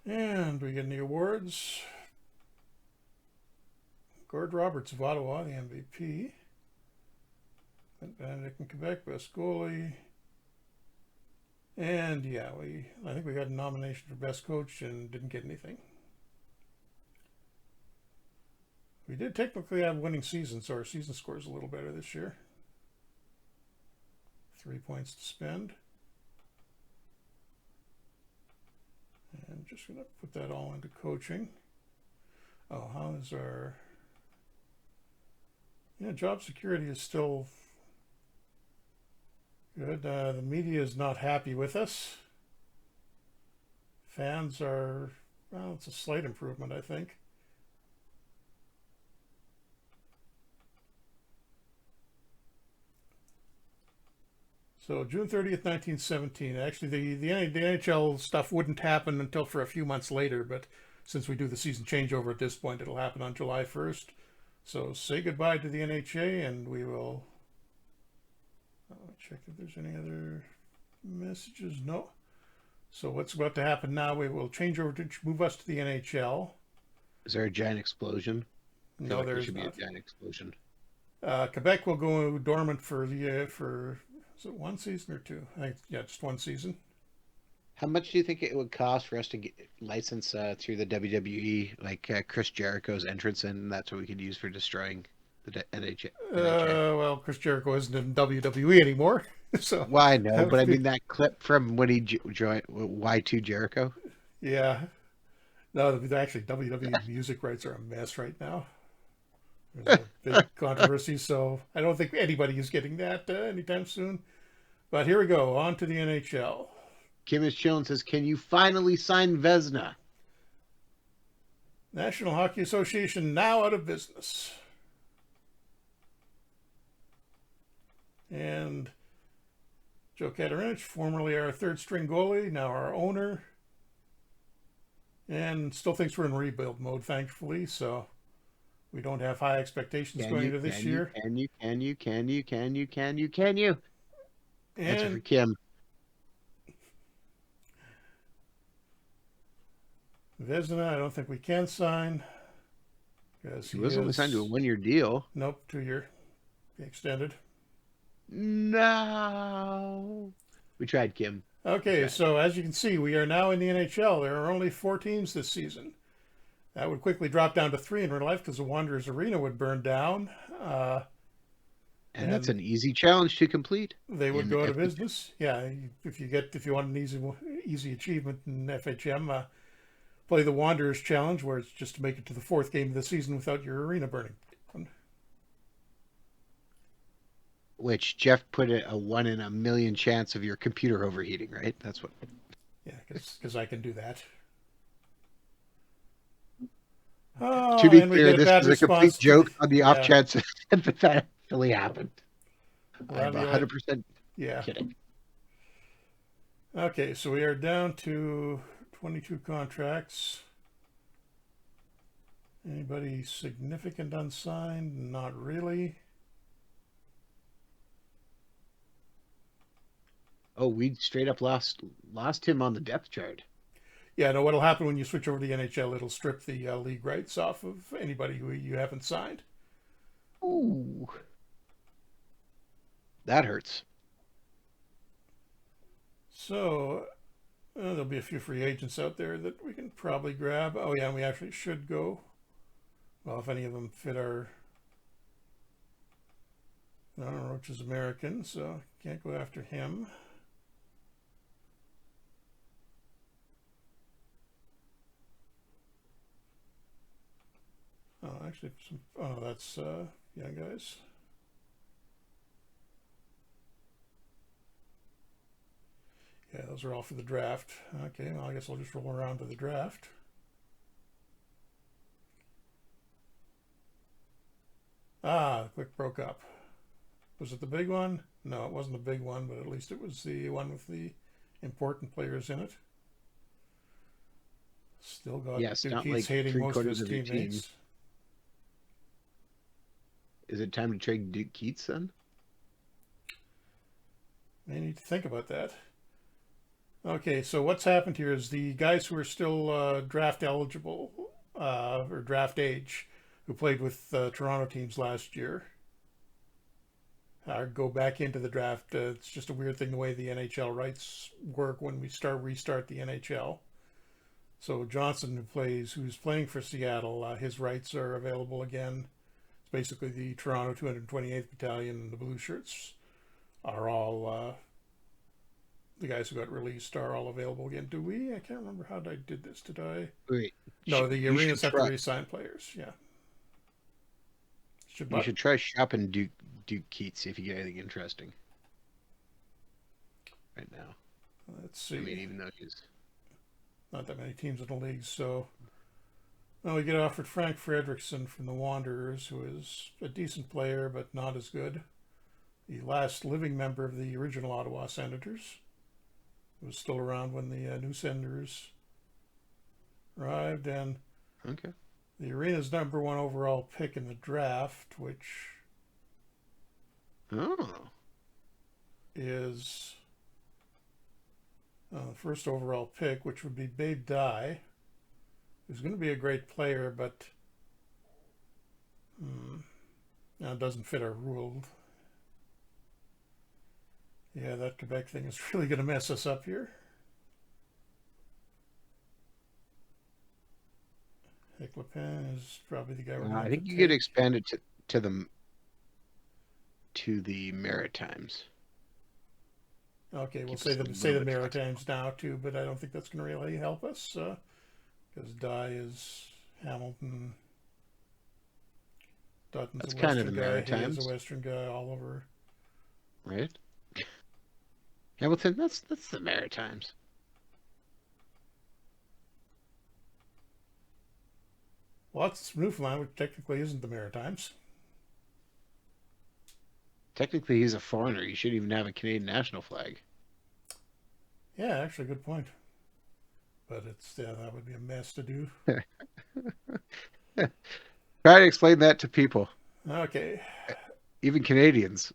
And we get the awards. Gord Roberts of Ottawa, the MVP. Benedict in Quebec, best goalie. And yeah, I think we got a nomination for best coach and didn't get anything. We did technically have a winning season, so our season score is a little better this year. 3 points to spend. And just going to put that all into coaching. Oh, how is our... Yeah, job security is still good. The media is not happy with us. Fans are... Well, it's a slight improvement, I think. So June 30th, 1917. Actually, the NHL stuff wouldn't happen until for a few months later, but since we do the season changeover at this point, it'll happen on July 1st. So say goodbye to the NHA, and we will check if there's any other messages. No. So what's about to happen now, we will change over to move us to the NHL. Is there a giant explosion? No, like there should not. be a giant explosion. Quebec will go dormant for is it 1 season or 2? I think, yeah, just 1 season. How much do you think it would cost for us to get license through the WWE, like Chris Jericho's entrance, and that's what we could use for destroying the NHA? Well, Chris Jericho isn't in WWE anymore, so. Well, I know, but I mean that clip from when he joined Y2 Jericho. Yeah. No, actually, WWE music rights are a mess right now. There's a big controversy, so I don't think anybody is getting that anytime soon. But here we go, on to the NHL. Kim is chilling says, "Can you finally sign Vezina?" National Hockey Association now out of business. And Joe Katarinich, formerly our 3rd string goalie, now our owner. And still thinks we're in rebuild mode, thankfully, so we don't have high expectations going into this year. Can you? Answer for Kim. Vezina, I don't think we can sign. He was only signed to a 1-year deal. Nope, 2-year. Extended. No. We tried, Kim. Okay, so as you can see, we are now in the NHL. There are only 4 teams this season. That would quickly drop down to 3 in real life because the Wanderers Arena would burn down. And that's and an easy challenge to complete they would in go out of FHM. business. Yeah, if you want an easy achievement in FHM, play the Wanderers Challenge, where it's just to make it to the fourth game of the season without your arena burning. Which Jeff put a 1 in a million chance of your computer overheating, right? That's what. Yeah, because I can do that. To Oh, be and we clear, get a this bad is a complete response to the joke on the off yeah. chance that that actually happened. Well, I'm that'd be like 100% yeah. kidding. Okay, so we are down to 22 contracts. Anybody significant unsigned? Not really. Oh, we straight up lost him on the depth chart. Yeah, no, what'll happen when you switch over to the NHL, it'll strip the league rights off of anybody who you haven't signed. Ooh, that hurts. So there'll be a few free agents out there that we can probably grab. Oh, yeah, and we actually should go. Well, if any of them fit our. I don't know, Roach is American, so can't go after him. Oh, actually, oh, that's young guys. Yeah, those are all for the draft. Okay, well, I guess I'll just roll around to the draft. Ah, the quick broke up. Was it the big one? No, it wasn't the big one, but at least it was the one with the important players in it. Still got Yes, Duke not Keats like hating three most of quarters his of your team. teammates. Is it time to trade Duke Keats then? They need to think about that. Okay, so what's happened here is the guys who are still draft eligible or draft age, who played with Toronto teams last year, go back into the draft. It's just a weird thing the way the NHL rights work when we restart the NHL. So Johnson, who's playing for Seattle, his rights are available again. It's basically the Toronto 228th Battalion and the Blue Shirts are all the guys who got released are all available again. Do we? I can't remember how I did this. Did I? Wait, No, the you should arenas have to try. re-sign players. Yeah. Should You but should try shopping Duke Keats, see if you get anything interesting right now. let's I mean, see. even though he's Not that many teams in the league, so well, we get offered Frank Frederickson from the Wanderers, who is a decent player but not as good. The last living member of the original Ottawa Senators, who was still around when the new Senators arrived, and okay. the arena's number one overall pick in the draft, which Oh, is first overall pick, which would be Babe Dye, who's going to be a great player, but it doesn't fit our rule. Yeah, that Quebec thing is really going to mess us up here. Hick LePen is probably the guy we're going to I have think to you could take. expand it to the Maritimes. Okay, we'll Keep us a say little the bit flexible. Maritimes now too, but I don't think that's going to really help us because Dye is Hamilton. Dutton's That's a kind of the Western guy. He is a Maritimes, Western guy all over. right? Hamilton, that's the Maritimes. Well, that's Newfoundland, which technically isn't the Maritimes. Technically, he's a foreigner. You shouldn't even have a Canadian national flag. Yeah, actually, good point. But that would be a mess to do. Try to explain that to people, Okay. even Canadians.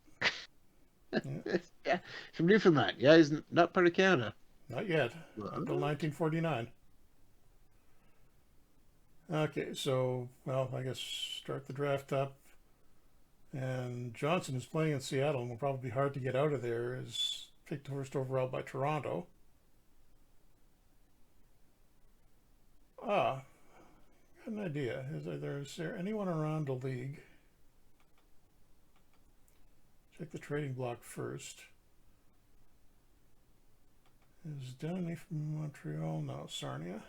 Yeah, Yeah, from Newfoundland. Yeah, he's not part of Canada. not yet. Not until What? 1949. Okay, so, well, I guess start the draft up. And Johnson is playing in Seattle and will probably be hard to get out of there. Is picked first overall by Toronto. Ah, got an idea. Is there anyone around the league check the trading block first. Is Downey from Montreal? No, Sarnia.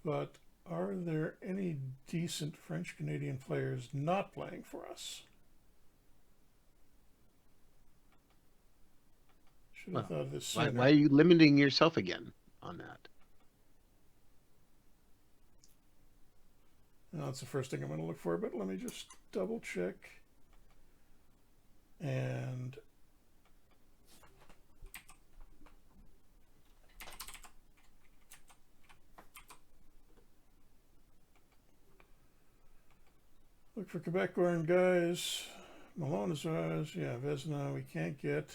But are there any decent French Canadian players not playing for us? Should have Well, thought of this why sooner. are you limiting yourself again on that? Now, that's the first thing I'm going to look for, but let me just double check. And look for Quebec born guys. Malone is ours. Yeah, Vezina we can't get.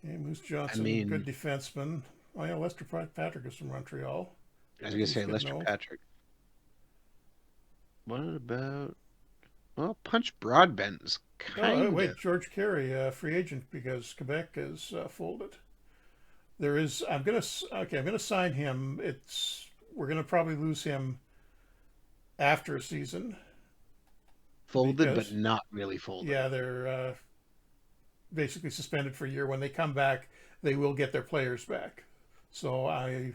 Yeah, Moose I Johnson, mean, good defenseman. Oh yeah, Lester Patrick is from Montreal. I was gonna He's say getting Lester old. Patrick. What about? Well, Punch Broadbent's Oh, kind of wait, George Carey, free agent because Quebec is folded. There is. I'm gonna sign him. We're gonna probably lose him after a season folded, but because not really folded. yeah, they're basically suspended for a year. When they come back, they will get their players back. So I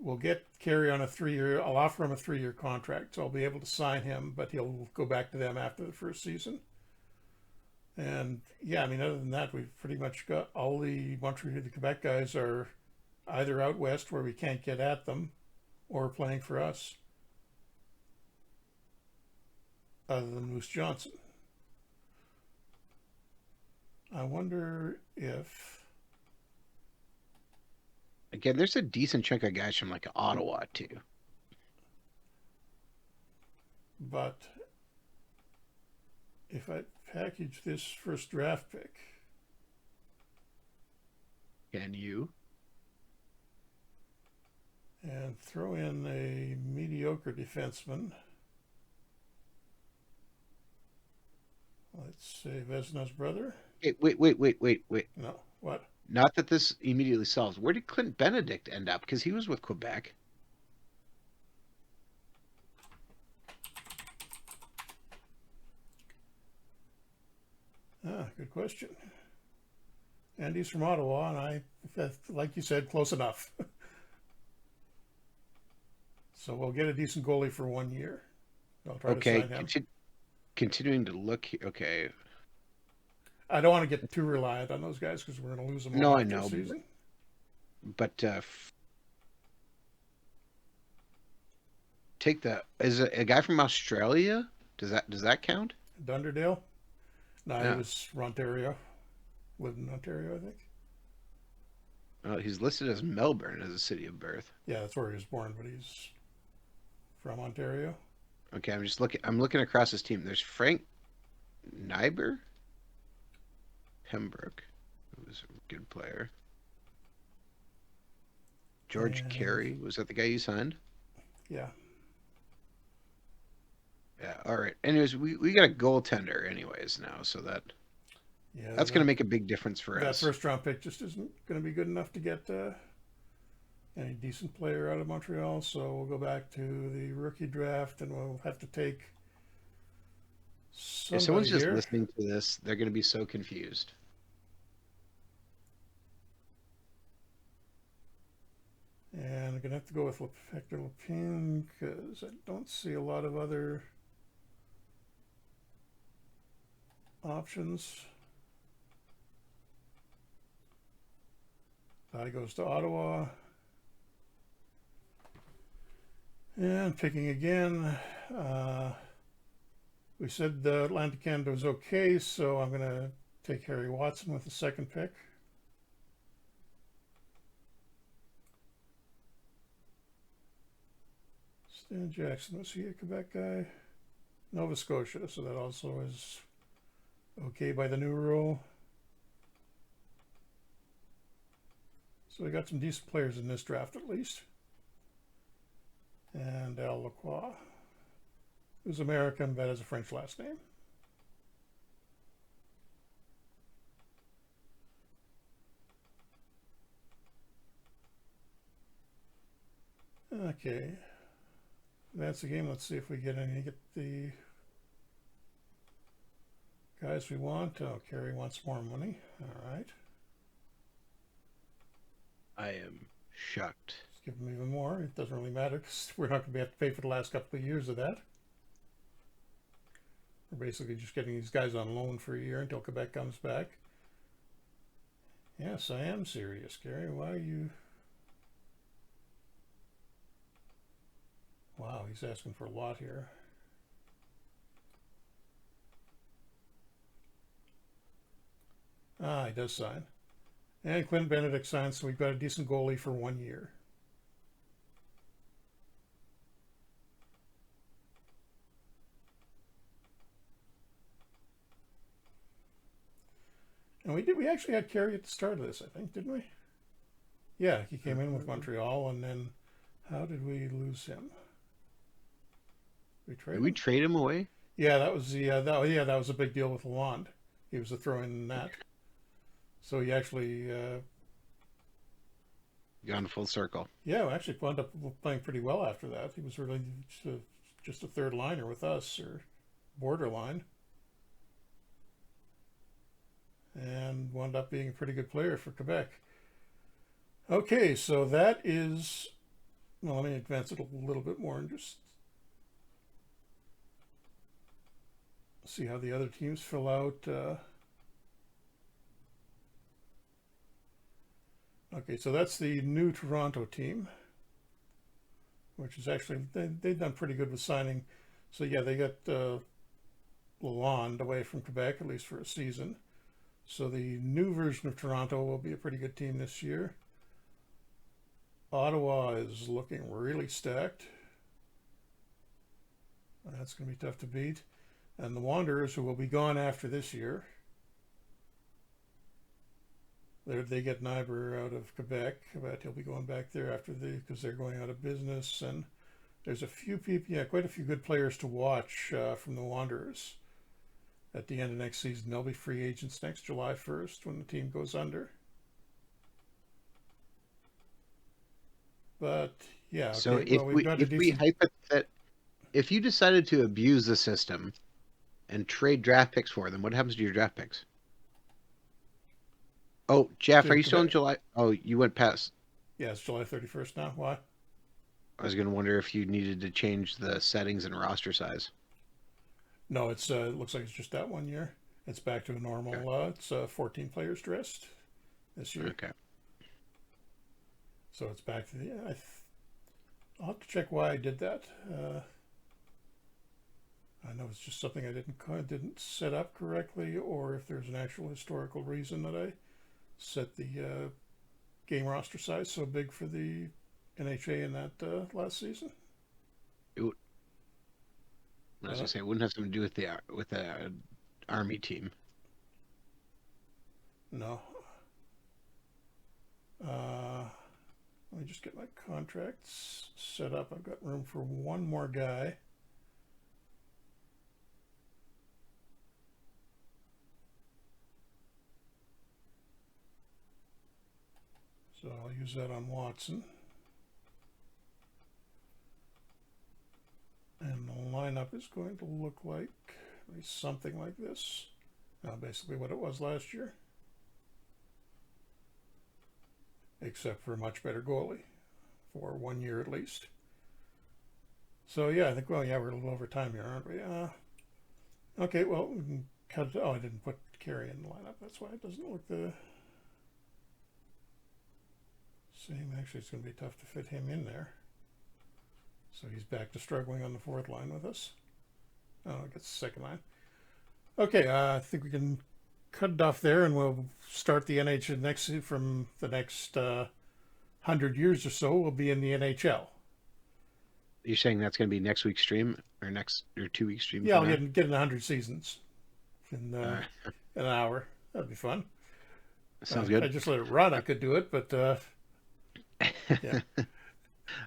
will get Carey on a 3-year. I'll offer him a 3-year contract, so I'll be able to sign him, but he'll go back to them after the first season. And yeah, I mean, other than that, we've pretty much got all the Quebec guys are either out west where we can't get at them, or playing for us. Other than Moose Johnson, I wonder if. Again, there's a decent chunk of guys from like Ottawa too. But if I package this first draft pick, Can you? and throw in a mediocre defenseman, let's say Vezina's brother. Wait. No, what? Not that this immediately solves. Where did Clint Benedict end up? Because he was with Quebec. Ah, good question. And he's from Ottawa, and like you said, close enough. So we'll get a decent goalie for 1 year. I'll try to Okay, sign him. continuing to look. Okay, I don't want to get too reliant on those guys because we're going to lose them no, all I after a know, season. but take the is a guy from Australia. Does that count? Dunderdale? No, he Yeah. was from Ontario. Lived in Ontario, I think. He's listed as Melbourne as a city of birth. Yeah, that's where he was born, but he's from Ontario. Okay, I'm just looking. I'm looking across his team. There's Frank Nyber, Pembroke, who was a good player. George And Carey, was that the guy you signed? yeah, Yeah. All right. Anyways, we got a goaltender anyways now, so yeah, that's going to make a big difference for that us. first round pick just isn't going to be good enough to get any decent player out of Montreal. So we'll go back to the rookie draft, and we'll have to take If someone's somebody just here. listening to this, they're going to be so confused. And I'm going to have to go with Hector Lapine because I don't see a lot of other options. Guy goes to Ottawa. And picking again. We said Atlantic Canada was okay, so I'm going to take Harry Watson with the second pick. Stan Jackson, was he a Quebec guy? Nova Scotia, so that also is okay by the new rule. So we got some decent players in this draft at least. And Al Lacroix, who's American but has a French last name. Okay. That's the game. Let's see if we get the guys we want. Oh, Kerry wants more money. All right. I am shocked. Let's give them even more. It doesn't really matter because we're not going to have to pay for the last couple of years of that. We're basically just getting these guys on loan for a year until Quebec comes back. Yes, I am serious, Gary. Why are you... Wow, he's asking for a lot here. Ah, he does sign. And Clint Benedict signs, so we've got a decent goalie for 1 year. And we actually had Carey at the start of this, I think, didn't we? Yeah, he came in with Montreal, and then how did we lose him? We trade Did we him? trade him away? Yeah, that was that was a big deal with Lalonde. He was the throw-in net, so he actually Gone full circle. yeah, actually wound up playing pretty well after that. He was really just a third liner with us or borderline, and wound up being a pretty good player for Quebec. Okay, so that is, well, let me advance it a little bit more and just see how the other teams fill out. Okay, so that's the new Toronto team, which is actually, they've done pretty good with signing. So yeah, they got Lalonde away from Quebec, at least for a season. So the new version of Toronto will be a pretty good team this year. Ottawa is looking really stacked. That's going to be tough to beat. And the Wanderers, who will be gone after this year, they get Nyber out of Quebec, but he'll be going back there after because they're going out of business. And there's a few people, yeah, quite a few good players to watch from the Wanderers. At the end of next season, they'll be free agents next July 1st when the team goes under. But yeah, okay. So Well, we've got a decent. if you decided to abuse the system and trade draft picks for them, what happens to your draft picks? Oh, Jeff, are you still in July? Oh, you went past. Yeah, it's July 31st now. Why? I was going to wonder if you needed to change the settings and roster size. No, it looks like it's just that 1 year. It's back to a normal. Okay. It's 14 players dressed this year. Okay. So it's back to the. I'll have to check why I did that. I know it's just something I didn't set up correctly, or if there's an actual historical reason that I set the game roster size so big for the NHA in that last season. I was going to say it wouldn't have something to do with the Army team. No. Let me just get my contracts set up. I've got room for one more guy. So I'll use that on Watson. And the lineup is going to look like something like this. Basically what it was last year. Except for a much better goalie for 1 year at least. So yeah, I think, well, yeah, we're a little over time here, aren't we? Okay, well, we can cut it. Oh, I didn't put Carey in the lineup. That's why it doesn't look the same. Actually, it's going to be tough to fit him in there. So he's back to struggling on the fourth line with us. Oh, I guess the second line. Okay, I think we can cut it off there, and we'll start the NHL from the next 100 years or so. We'll be in the NHL. You're saying that's going to be next week's stream or 2 weeks stream? Yeah, I'll get in 100 seasons in an hour. That'd be fun. Sounds good. If I just let it run, I could do it, but yeah.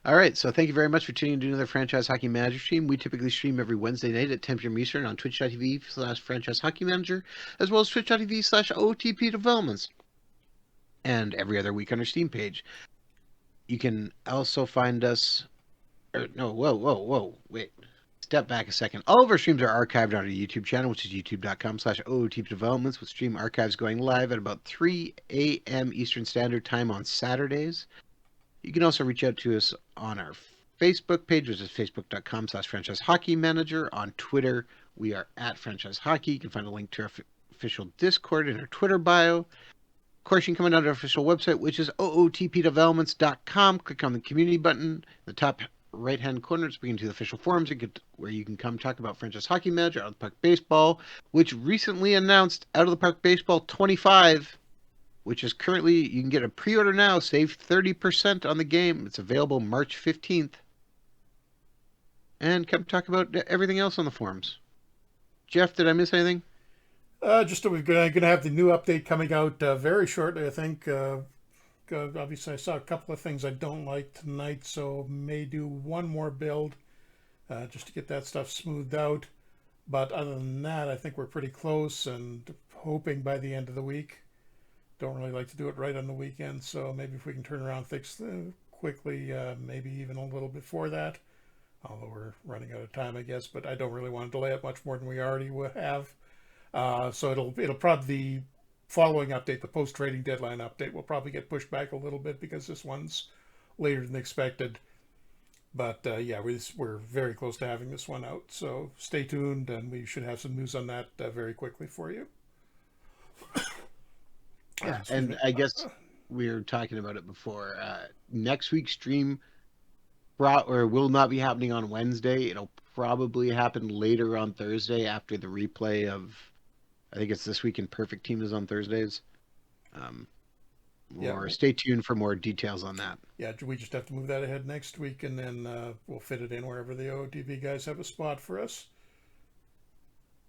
All right, so thank you very much for tuning in to another Franchise Hockey Manager stream. We typically stream every Wednesday night at 10 p.m. Eastern on twitch.tv/Franchise Hockey Manager, as well as twitch.tv/OTP Developments, and every other week on our Steam page. You can also find us No, whoa, wait. Step back a second. All of our streams are archived on our YouTube channel, which is youtube.com/OOTdevelopments, with stream archives going live at about 3 a.m. Eastern Standard Time on Saturdays. You can also reach out to us on our Facebook page, which is facebook.com/franchise hockey manager. On Twitter, we are at franchise hockey. You can find a link to our official Discord in our Twitter bio. Of course, you can come on our official website, which is ootpdevelopments.com. Click on the community button in the top right-hand corner to bring you to the official forums where you can come talk about franchise hockey manager, Out of the Puck Baseball, which recently announced Out of the Puck Baseball 25, which is currently, you can get a pre-order now, save 30% on the game. It's available March 15th. And come talk about everything else on the forums. Jeff, did I miss anything? Just that we're going to have the new update coming out very shortly, I think. Obviously, I saw a couple of things I don't like tonight, so may do one more build just to get that stuff smoothed out. But other than that, I think we're pretty close and hoping by the end of the week. Don't really like to do it right on the weekend, so maybe if we can turn around things quickly, maybe even a little before that. Although we're running out of time, I guess, but I don't really want to delay it much more than we already have. So it'll probably, the following update, the post trading deadline update, will probably get pushed back a little bit because this one's later than expected. But yeah, we're very close to having this one out. So stay tuned, and we should have some news on that very quickly for you. Yeah, and I guess we were talking about it before. Next week's stream will not be happening on Wednesday. It'll probably happen later on Thursday after the replay of, I think it's This Week in Perfect Team is on Thursdays. Yeah. Stay tuned for more details on that. Yeah, we just have to move that ahead next week, and then we'll fit it in wherever the OTB guys have a spot for us.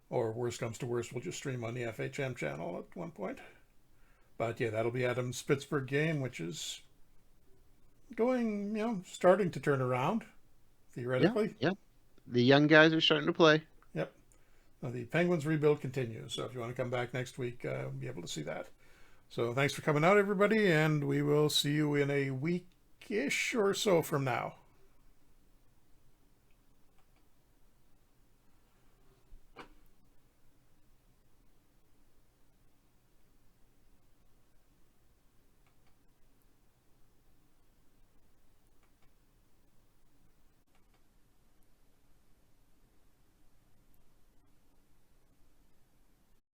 Or worst comes to worst, we'll just stream on the FHM channel at one point. But yeah, that'll be Adam's Pittsburgh game, which is going, starting to turn around, theoretically. Yeah. The young guys are starting to play. Yep. Now, the Penguins rebuild continues, so if you want to come back next week, you'll be able to see that. So thanks for coming out, everybody, and we will see you in a week-ish or so from now.